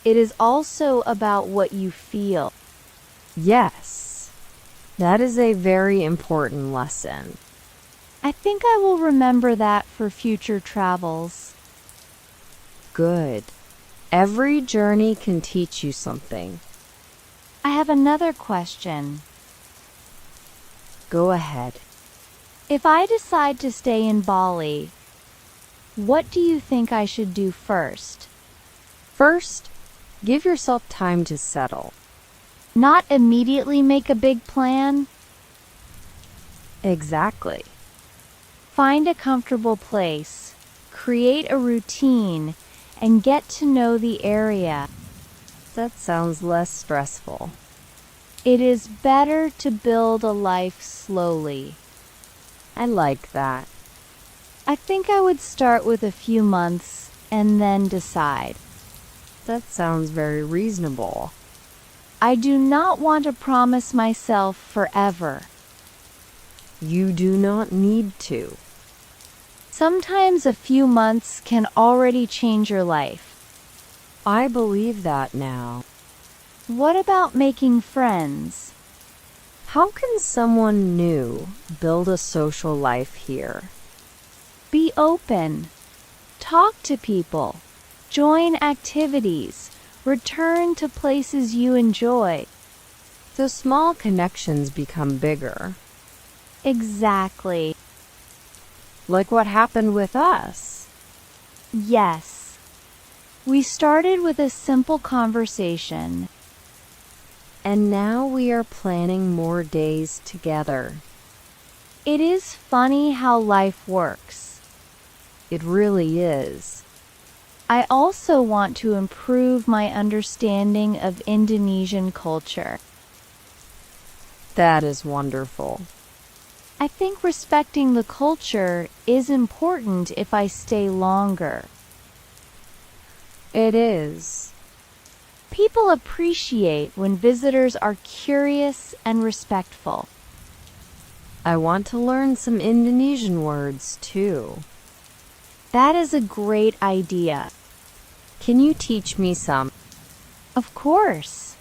It is also about what you feel. Yes, that is a very important lesson. I think I will remember that for future travels. Good. Every journey can teach you something. I have another question. Go ahead. If I decide to stay in Bali, what do you think I should do first? First, give yourself time to settle. Not immediately make a big plan? Exactly. Find a comfortable place, create a routine, and get to know the area. That sounds less stressful. It is better to build a life slowly. I like that. I think I would start with a few months and then decide. That sounds very reasonable. I do not want to promise myself forever. You do not need to. Sometimes a few months can already change your life. I believe that now. What about making friends? How can someone new build a social life here? Be open. Talk to people. Join activities. Return to places you enjoy. The small connections become bigger. Exactly. Like what happened with us. Yes. We started with a simple conversation. And now we are planning more days together. It is funny how life works. It really is. I also want to improve my understanding of Indonesian culture. That is wonderful. I think respecting the culture is important if I stay longer. It is. People appreciate when visitors are curious and respectful. I want to learn some Indonesian words too. That is a great idea. Can you teach me some? Of course.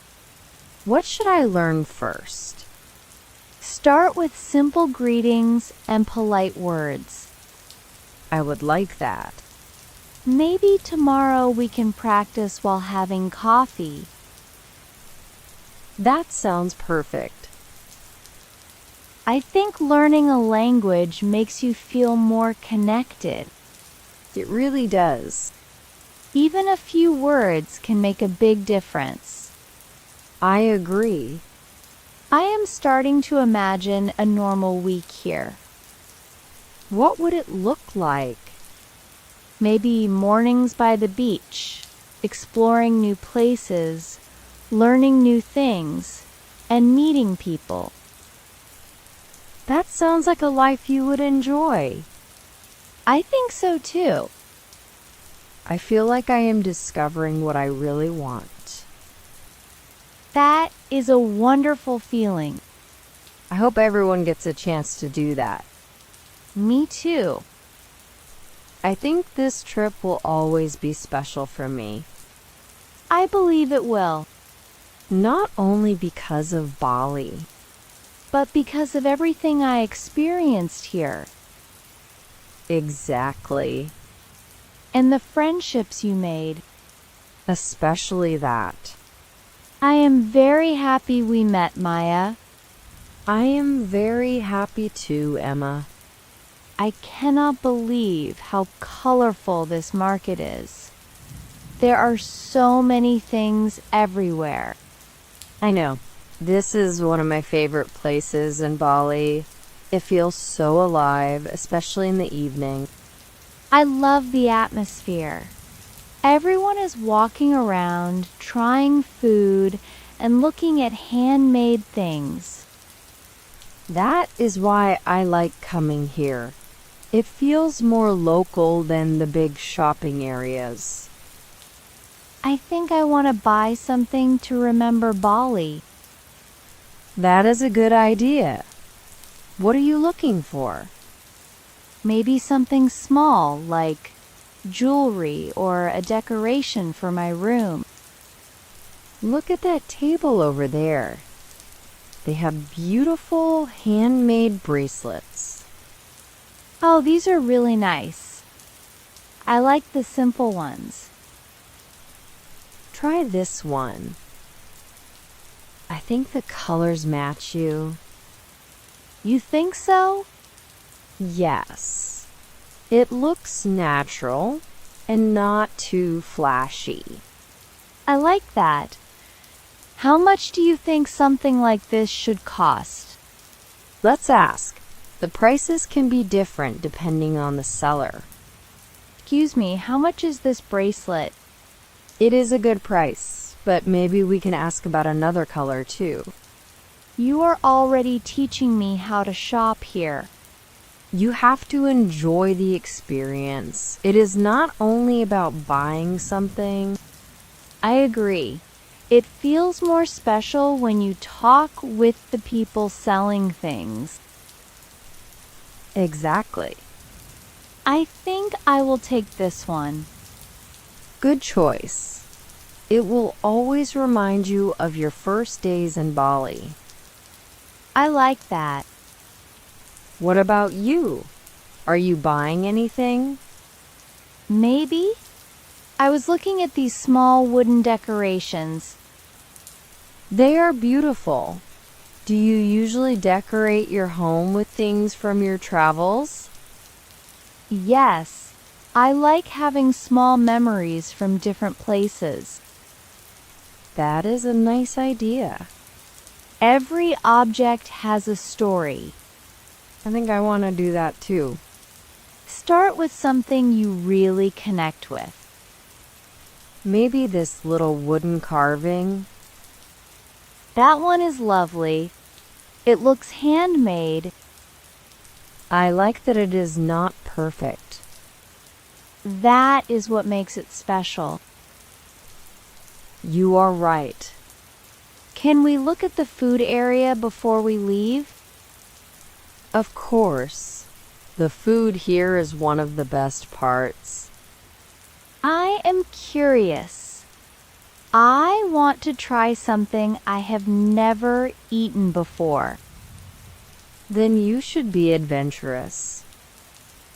What should I learn first? Start with simple greetings and polite words. I would like that. Maybe tomorrow we can practice while having coffee. That sounds perfect. I think learning a language makes you feel more connected. It really does. Even a few words can make a big difference. I agree. I am starting to imagine a normal week here. What would it look like? Maybe mornings by the beach, exploring new places, learning new things, and meeting people. That sounds like a life you would enjoy. I think so too. I feel like I am discovering what I really want. That is a wonderful feeling. I hope everyone gets a chance to do that. Me too. I think this trip will always be special for me. I believe it will, Not only because of Bali. but because of everything I experienced here Exactly. and the friendships you made. Especially that. I am very happy we met, Maya. I am very happy too, Emma. I cannot believe how colorful this market is. There are so many things everywhere. I know. This is one of my favorite places in Bali. It feels so alive, especially in the evening. I love the atmosphere. Everyone is walking around, trying food, and looking at handmade things. That is why I like coming here. It feels more local than the big shopping areas. I think I want to buy something to remember Bali. That is a good idea. What are you looking for? Maybe something small like jewelry or a decoration for my room. Look at that table over there. They have beautiful handmade bracelets. Oh, these are really nice. I like the simple ones. Try this one. I think the colors match you. You think so? Yes. It looks natural and not too flashy. I like that. How much do you think something like this should cost? Let's ask. The prices can be different depending on the seller. Excuse me, how much is this bracelet? It is a good price, but maybe we can ask about another color too. You are already teaching me how to shop here. You have to enjoy the experience. It is not only about buying something. I agree. It feels more special when you talk with the people selling things. Exactly. I think I will take this one. Good choice. It will always remind you of your first days in Bali. I like that. What about you? Are you buying anything? Maybe? I was looking at these small wooden decorations. They are beautiful. Do you usually decorate your home with things from your travels? Yes, I like having small memories from different places. That is a nice idea. Every object has a story. I think I want to do that too. Start with something you really connect with. Maybe this little wooden carving. That one is lovely. It looks handmade. I like that it is not perfect. That is what makes it special. You are right. Can we look at the food area before we leave? Of course. The food here is one of the best parts. I am curious. I want to try something I have never eaten before. Then you should be adventurous.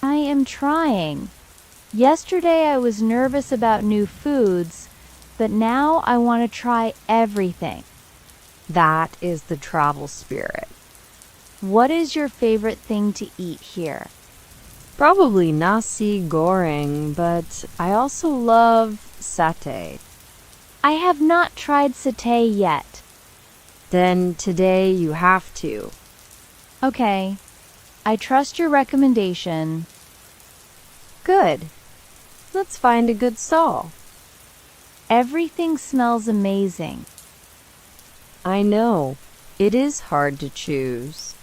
I am trying. Yesterday I was nervous about new foods, but now I want to try everything. That is the travel spirit. What is your favorite thing to eat here? Probably nasi goreng, but I also love satay. I have not tried satay yet. Then today you have to. Okay, I trust your recommendation. Good. Let's find a good stall. Everything smells amazing. I know. It is hard to choose.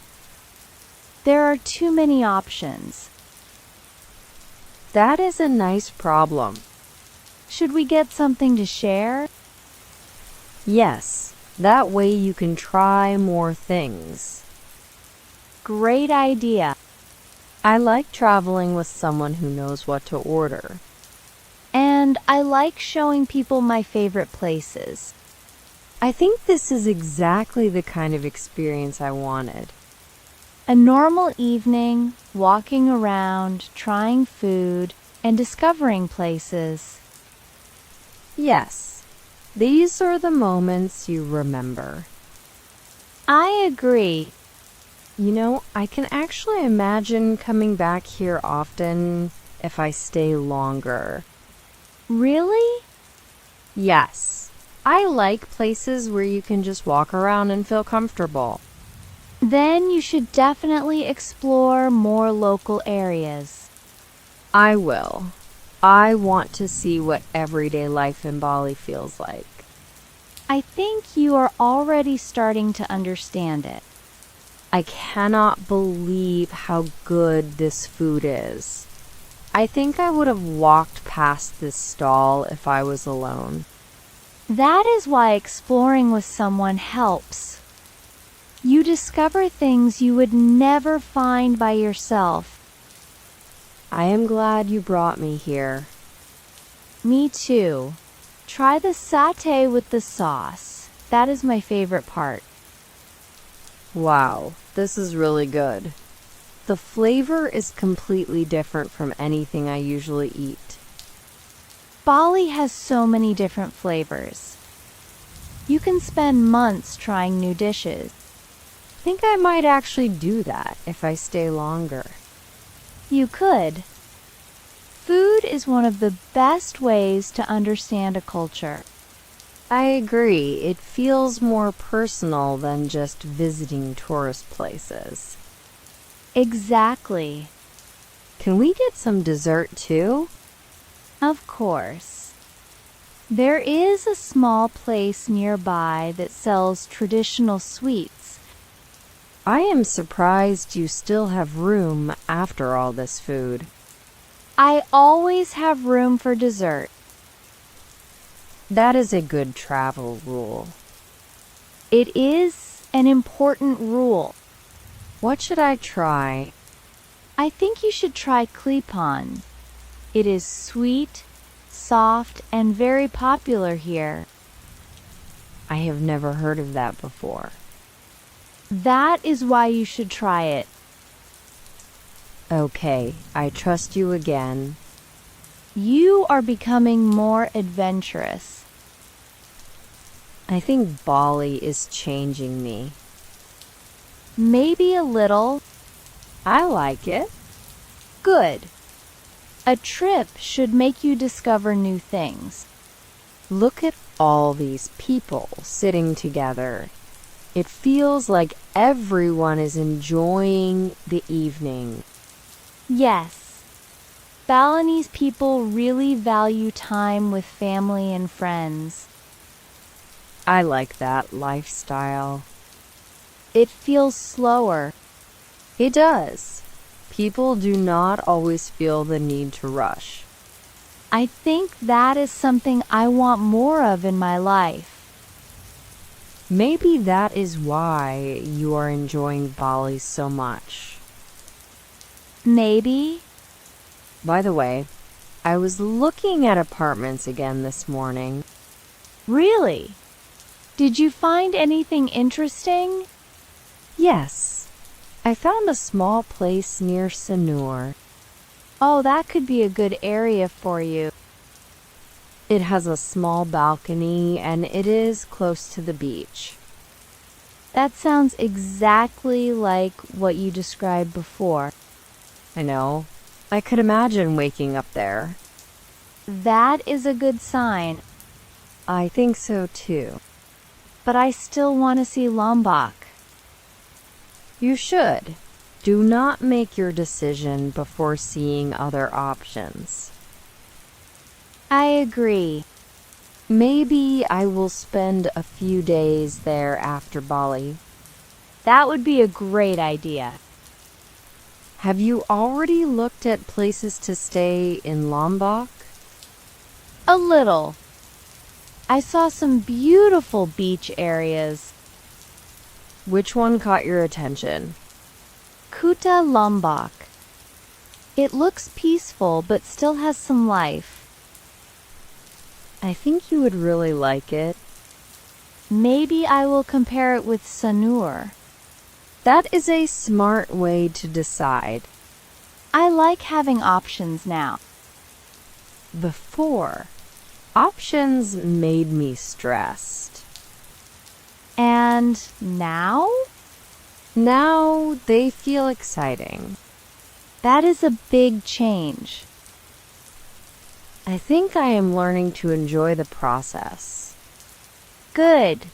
There are too many options. That is a nice problem. Should we get something to share? Yes, that way you can try more things. Great idea. I like traveling with someone who knows what to order. And I like showing people my favorite places. I think this is exactly the kind of experience I wanted. A normal evening, walking around, trying food, and discovering places. Yes, these are the moments you remember. I agree. You know, I can actually imagine coming back here often if I stay longer. Really? Yes, I like places where you can just walk around and feel comfortable. Then you should definitely explore more local areas. I will. I want to see what everyday life in Bali feels like. I think you are already starting to understand it. I cannot believe how good this food is. I think I would have walked past this stall if I was alone. That is why exploring with someone helps. You discover things you would never find by yourself. I am glad you brought me here. Me too. Try the satay with the sauce. That is my favorite part. Wow, this is really good. The flavor is completely different from anything I usually eat. Bali has so many different flavors. You can spend months trying new dishes. I think I might actually do that if I stay longer. You could. Food is one of the best ways to understand a culture. I agree. It feels more personal than just visiting tourist places. Exactly. Can we get some dessert too? Of course. There is a small place nearby that sells traditional sweets. I am surprised you still have room after all this food. I always have room for dessert. That is a good travel rule. It is an important rule. What should I try? I think you should try Klipon. It is sweet, soft, and very popular here. I have never heard of that before. That is why you should try it. Okay, I trust you again. You are becoming more adventurous. I think Bali is changing me. Maybe a little. I like it. Good. A trip should make you discover new things. Look at all these people sitting together. It feels like everyone is enjoying the evening. Yes. Balinese people really value time with family and friends. I like that lifestyle. It feels slower. It does. People do not always feel the need to rush. I think that is something I want more of in my life. Maybe that is why you are enjoying Bali so much. Maybe. By the way, I was looking at apartments again this morning. Really? Did you find anything interesting? Yes, I found a small place near Sanur. Oh, that could be a good area for you. It has a small balcony and it is close to the beach. That sounds exactly like what you described before. I know. I could imagine waking up there. That is a good sign, I think so too. but I still want to see Lombok. You should. Do not make your decision before seeing other options. I agree. Maybe I will spend a few days there after Bali. That would be a great idea. Have you already looked at places to stay in Lombok? A little. I saw some beautiful beach areas. Which one caught your attention? Kuta Lombok. It looks peaceful but still has some life. I think you would really like it. Maybe I will compare it with Sanur. That is a smart way to decide. I like having options now. Before, options made me stressed. And now? Now they feel exciting. That is a big change. I think I am learning to enjoy the process. Good.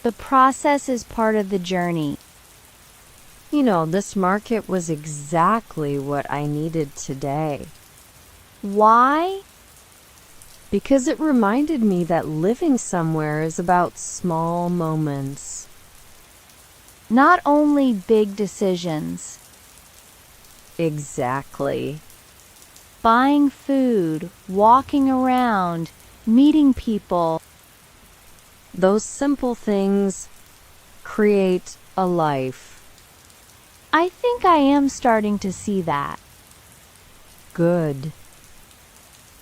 The process is part of the journey. You know, this market was exactly what I needed today. Why? Because it reminded me that living somewhere is about small moments. Not only big decisions. Exactly. Buying food, walking around, meeting people. Those simple things create a life. I think I am starting to see that. Good.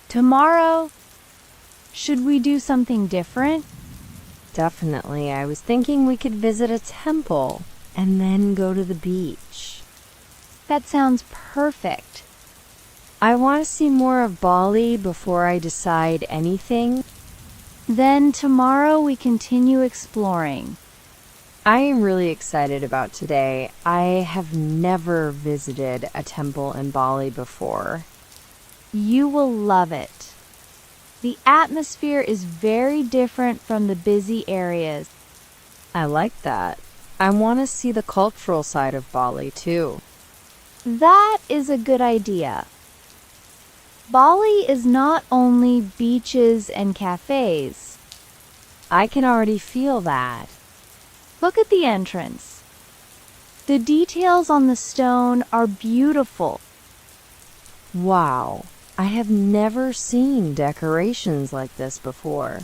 Tomorrow, should we do something different? Definitely. I was thinking we could visit a temple and then go to the beach. That sounds perfect. I want to see more of Bali before I decide anything. Then tomorrow we continue exploring. I am really excited about today. I have never visited a temple in Bali before. You will love it. The atmosphere is very different from the busy areas. I like that. I want to see the cultural side of Bali too. That is a good idea. Bali is not only beaches and cafes. I can already feel that. Look at the entrance. The details on the stone are beautiful. Wow, I have never seen decorations like this before.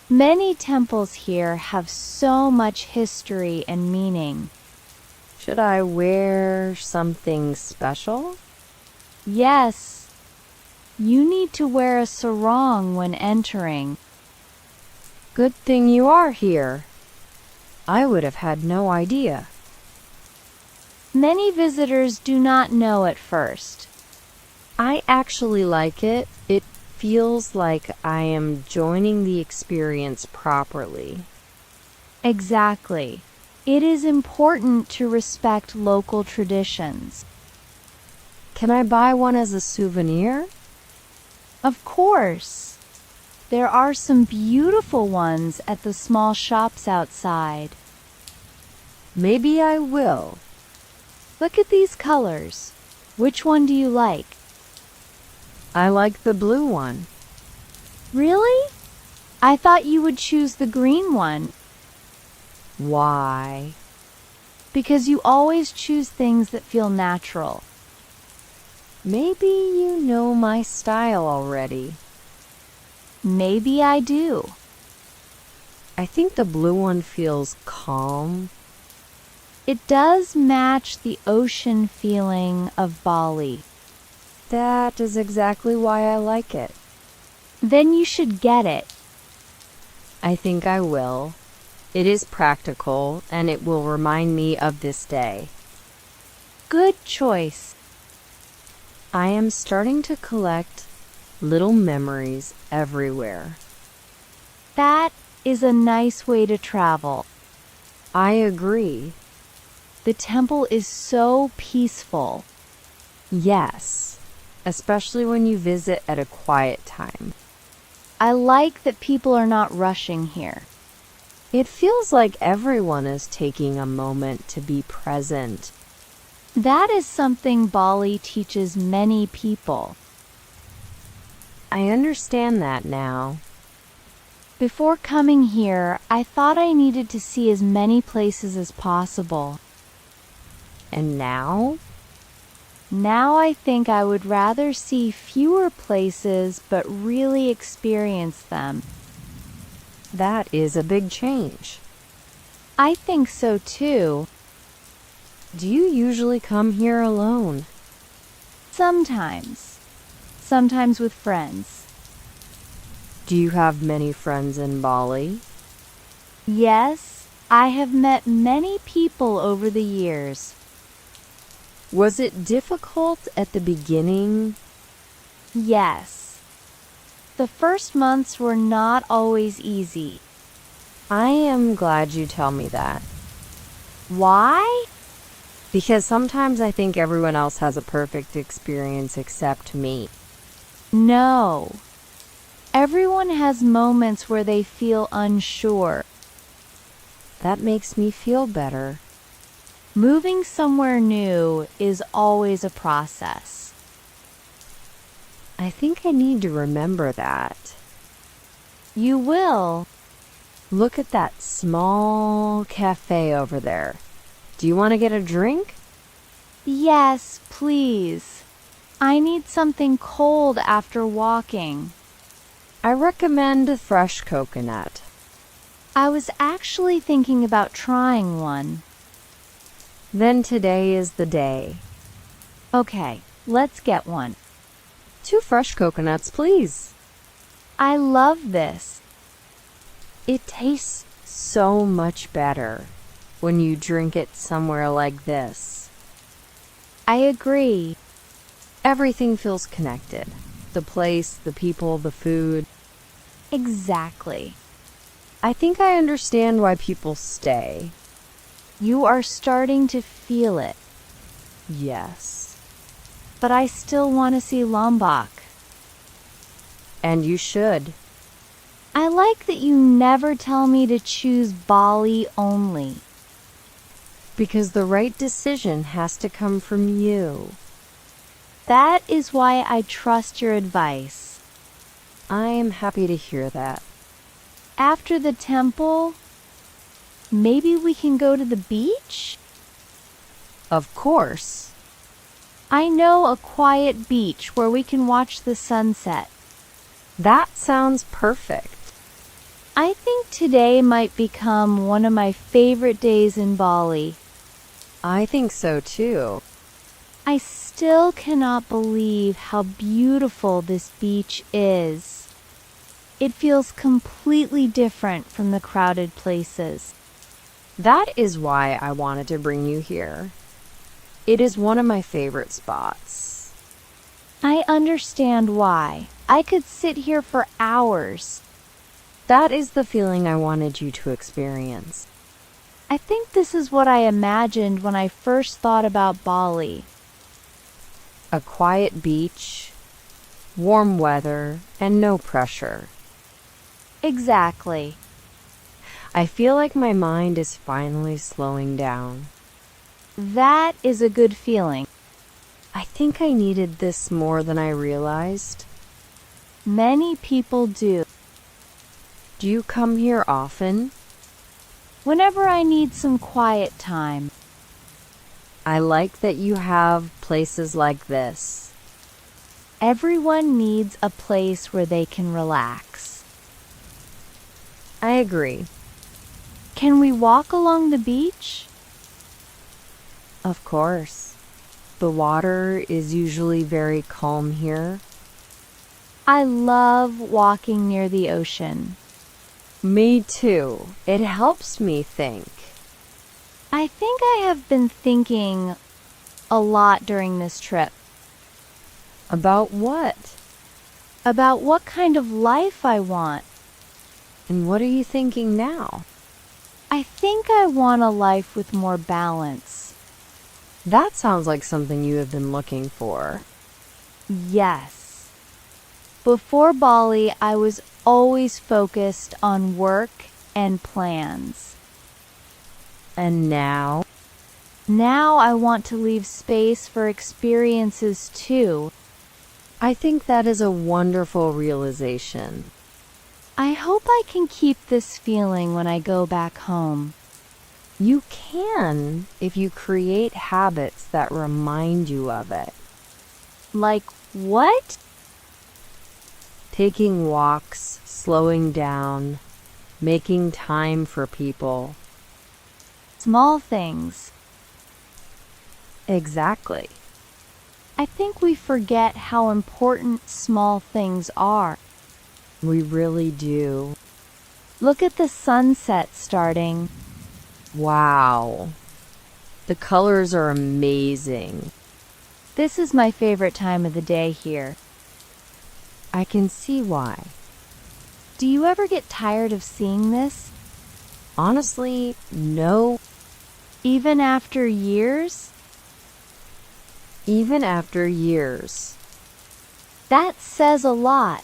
Many temples here have so much history and meaning. Should I wear something special? Yes, you need to wear a sarong when entering. Good thing you are here. I would have had no idea. Many visitors do not know at first. I actually like it. It feels like I am joining the experience properly. Exactly. It is important to respect local traditions. Can I buy one as a souvenir? Of course. There are some beautiful ones at the small shops outside. Maybe I will. Look at these colors. Which one do you like? I like the blue one. Really? I thought you would choose the green one. Why? Because you always choose things that feel natural. Maybe you know my style already. Maybe I do. I think the blue one feels calm. It does match the ocean feeling of Bali. That is exactly why I like it. Then you should get it. I think I will. It is practical, and it will remind me of this day. Good choice. I am starting to collect little memories everywhere. That is a nice way to travel. I agree. The temple is so peaceful. Yes, especially when you visit at a quiet time. I like that people are not rushing here. It feels like everyone is taking a moment to be present. That is something Bali teaches many people. I understand that now. Before coming here, I thought I needed to see as many places as possible. And now? Now I think I would rather see fewer places but really experience them. That is a big change. I think so too. Do you usually come here alone? Sometimes. Sometimes with friends. Do you have many friends in Bali? Yes, I have met many people over the years. Was it difficult at the beginning? Yes. The first months were not always easy. I am glad you tell me that. Why? Because sometimes I think everyone else has a perfect experience except me. No. Everyone has moments where they feel unsure. That makes me feel better. Moving somewhere new is always a process. I think I need to remember that. You will. Look at that small cafe over there. Do you want to get a drink? Yes, please. I need something cold after walking. I recommend a fresh coconut. I was actually thinking about trying one. Then today is the day. Okay, let's get one. 2 fresh coconuts, please. I love this. It tastes so much better when you drink it somewhere like this. I agree. Everything feels connected. The place, the people, the food. Exactly. I think I understand why people stay. You are starting to feel it. Yes. But I still want to see Lombok. And you should. I like that you never tell me to choose Bali only. Because the right decision has to come from you. That is why I trust your advice. I am happy to hear that. After the temple, maybe we can go to the beach? Of course. I know a quiet beach where we can watch the sunset. That sounds perfect. I think today might become one of my favorite days in Bali. I think so too. I still cannot believe how beautiful this beach is. It feels completely different from the crowded places. That is why I wanted to bring you here. It is one of my favorite spots. I understand why. I could sit here for hours. That is the feeling I wanted you to experience. I think this is what I imagined when I first thought about Bali. A quiet beach, warm weather, and no pressure. Exactly. I feel like my mind is finally slowing down. That is a good feeling. I think I needed this more than I realized. Many people do. Do you come here often? Whenever I need some quiet time. I like that you have places like this. Everyone needs a place where they can relax. I agree. Can we walk along the beach? Of course. The water is usually very calm here. I love walking near the ocean. Me too. It helps me think. I think I have been thinking a lot during this trip. About what? About what kind of life I want. And what are you thinking now? I think I want a life with more balance. That sounds like something you have been looking for. Yes. Before Bali, I was always focused on work and plans. And now? Now I want to leave space for experiences too. I think that is a wonderful realization. I hope I can keep this feeling when I go back home. You can if you create habits that remind you of it. Like what? Taking walks, slowing down, making time for people. Small things. Exactly. I think we forget how important small things are. We really do. Look at the sunset starting. Wow. The colors are amazing. This is my favorite time of the day here. I can see why. Do you ever get tired of seeing this? Honestly, no. Even after years? Even after years. That says a lot.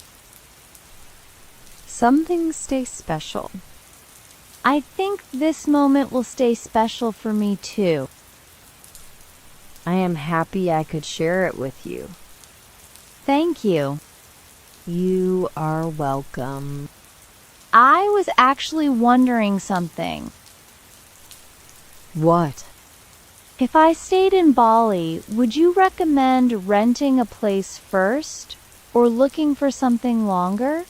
Some things stay special. I think this moment will stay special for me too. I am happy I could share it with you. Thank you. You are welcome. I was actually wondering something. What? If I stayed in Bali, would you recommend renting a place first or looking for something longer?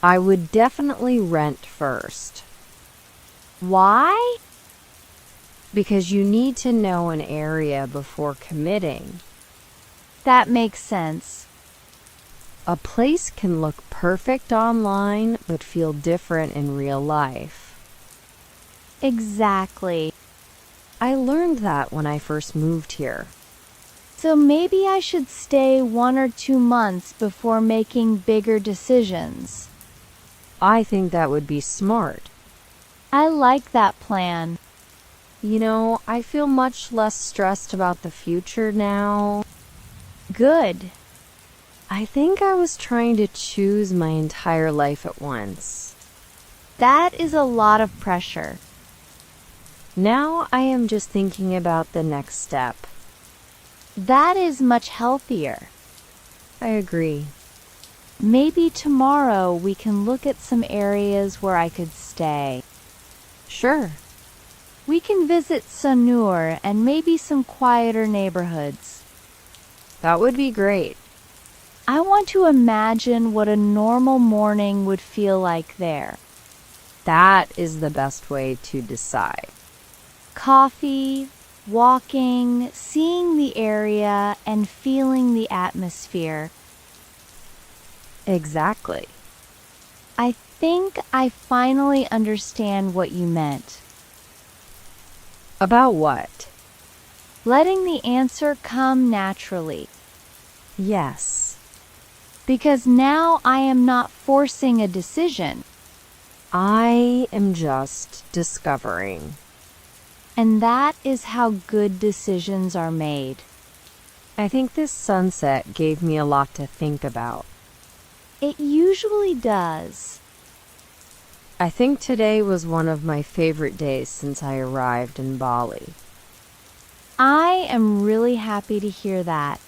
I would definitely rent first. Why? Because you need to know an area before committing. That makes sense. A place can look perfect online but feel different in real life. Exactly. I learned that when I first moved here. So maybe I should stay 1 or 2 months before making bigger decisions. I think that would be smart. I like that plan. You know, I feel much less stressed about the future now. Good. I think I was trying to choose my entire life at once. That is a lot of pressure. Now I am just thinking about the next step. That is much healthier. I agree. Maybe tomorrow we can look at some areas where I could stay. Sure. We can visit Sanur and maybe some quieter neighborhoods. That would be great. I want to imagine what a normal morning would feel like there. That is the best way to decide. Coffee, walking, seeing the area, and feeling the atmosphere. Exactly. I think I finally understand what you meant. About what? Letting the answer come naturally. Yes. Because now I am not forcing a decision. I am just discovering. And that is how good decisions are made. I think this sunset gave me a lot to think about. It usually does. I think today was one of my favorite days since I arrived in Bali. I am really happy to hear that.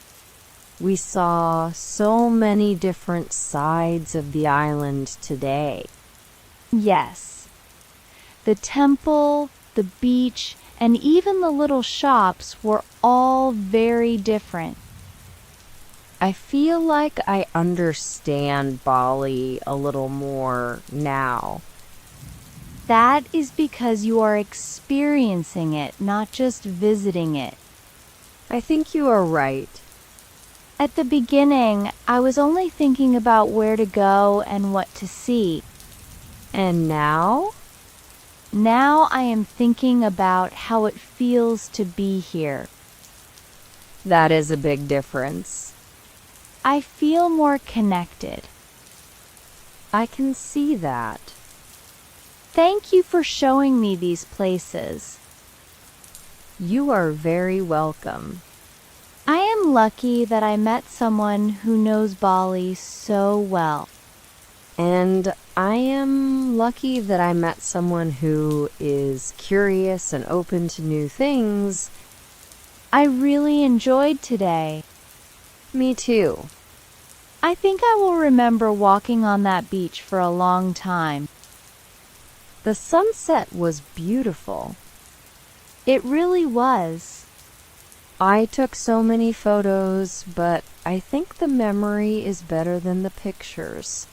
We saw so many different sides of the island today. Yes. The temple, the beach, and even the little shops were all very different. I feel like I understand Bali a little more now. That is because you are experiencing it, not just visiting it. I think you are right. At the beginning, I was only thinking about where to go and what to see. And now? Now I am thinking about how it feels to be here. That is a big difference. I feel more connected. I can see that. Thank you for showing me these places. You are very welcome. I am lucky that I met someone who knows Bali so well. And I am lucky that I met someone who is curious and open to new things. I really enjoyed today. Me too. I think I will remember walking on that beach for a long time. The sunset was beautiful. It really was. I took so many photos, but I think the memory is better than the pictures.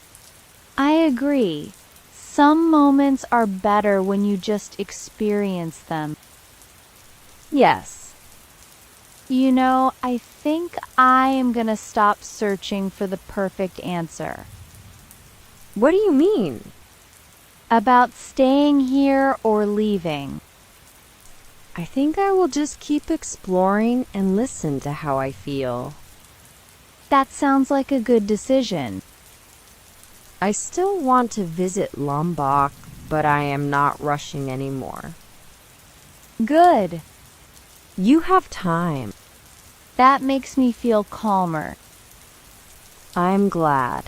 I agree. Some moments are better when you just experience them. Yes. You know, I think I am gonna stop searching for the perfect answer. What do you mean? About staying here or leaving. I think I will just keep exploring and listen to how I feel. That sounds like a good decision. I still want to visit Lombok, but I am not rushing anymore. Good. You have time. That makes me feel calmer. I'm glad.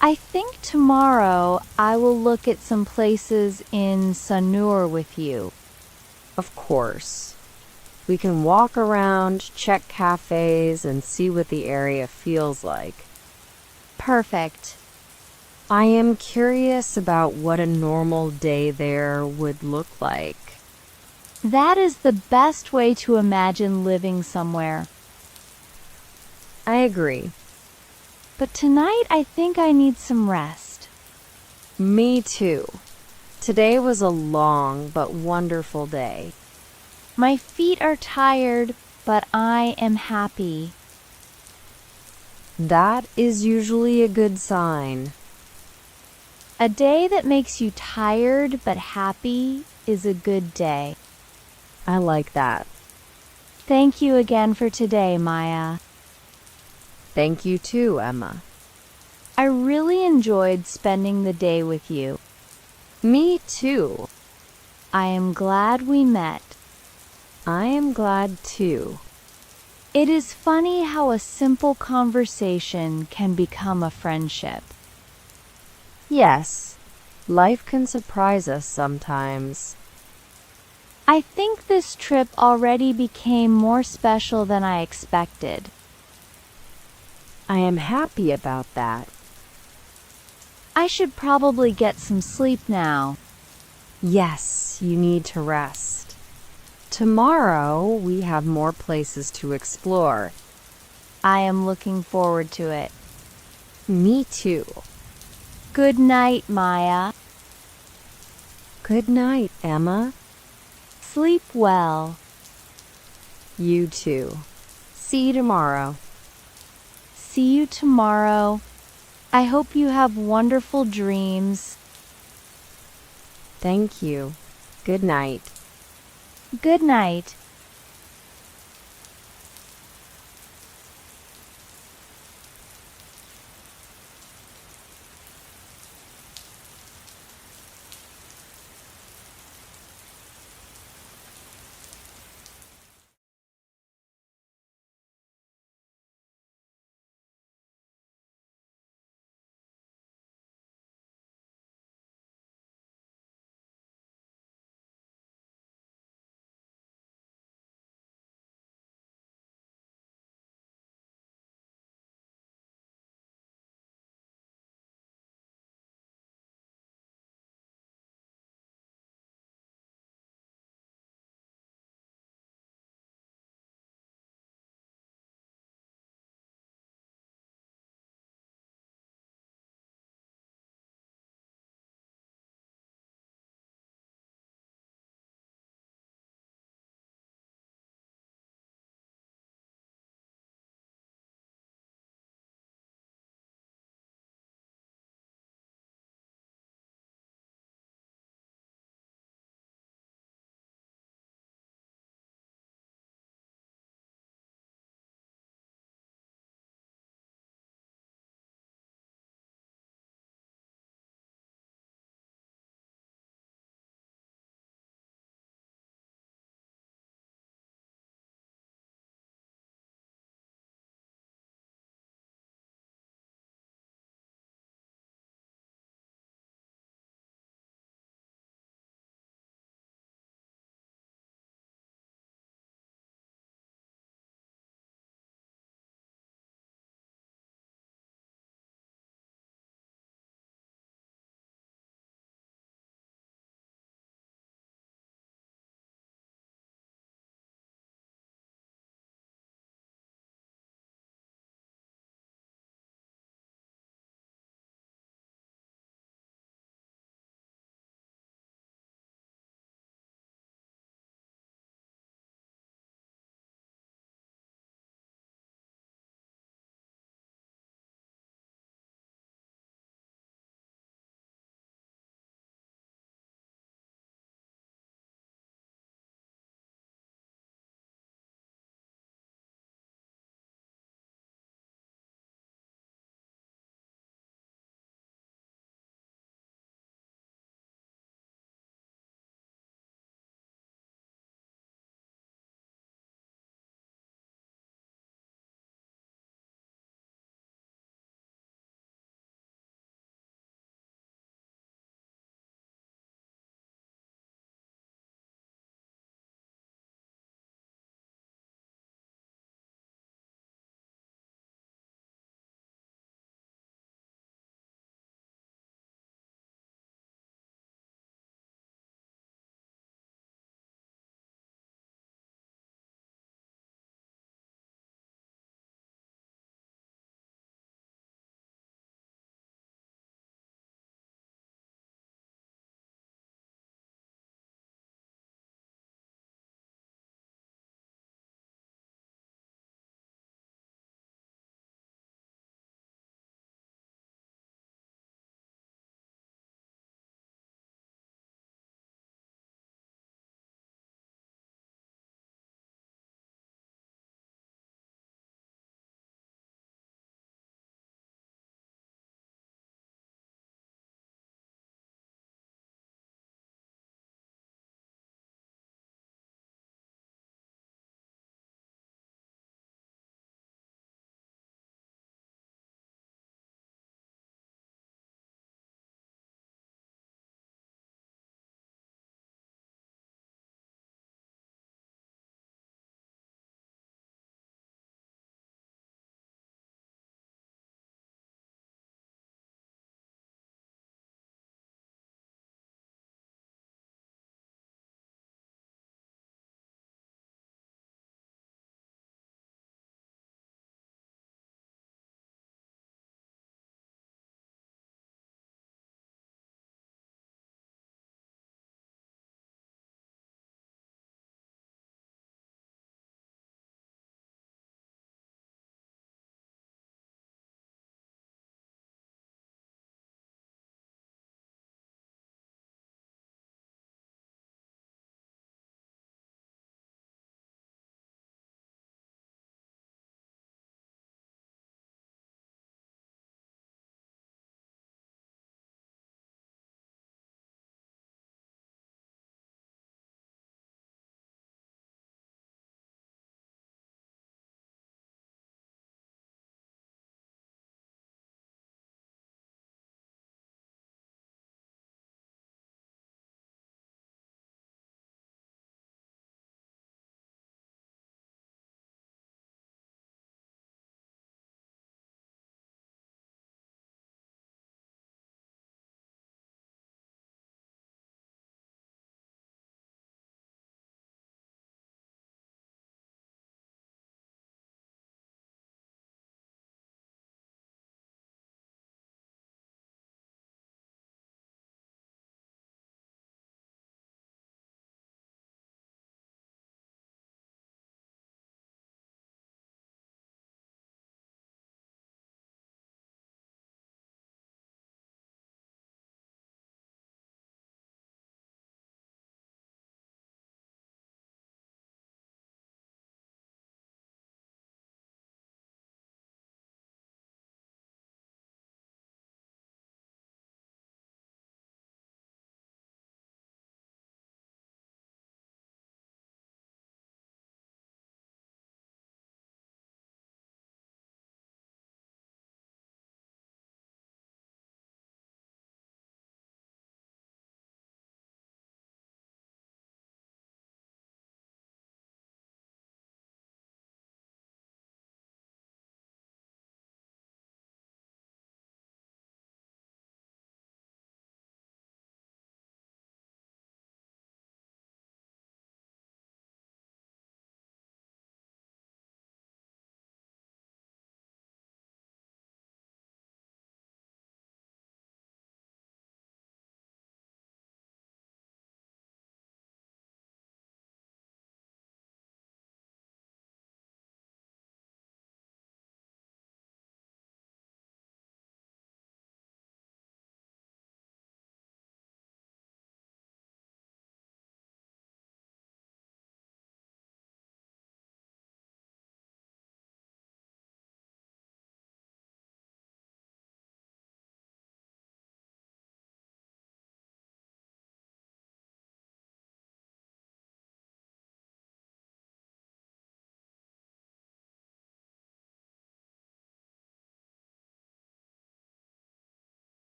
I think tomorrow I will look at some places in Sanur with you. Of course. We can walk around, check cafes, and see what the area feels like. Perfect. I am curious about what a normal day there would look like. That is the best way to imagine living somewhere. I agree. But tonight I think I need some rest. Me too. Today was a long but wonderful day. My feet are tired, but I am happy. That is usually a good sign. A day that makes you tired but happy is a good day. I like that. Thank you again for today, Maya. Thank you too, Emma. I really enjoyed spending the day with you. Me too. I am glad we met. I am glad too. It is funny how a simple conversation can become a friendship. Yes, life can surprise us sometimes. I think this trip already became more special than I expected. I am happy about that. I should probably get some sleep now. Yes, you need to rest. Tomorrow we have more places to explore. I am looking forward to it. Me too. Good night, Maya. Good night, Emma. Sleep well. You too. See you tomorrow. See you tomorrow. I hope you have wonderful dreams. Thank you. Good night. Good night.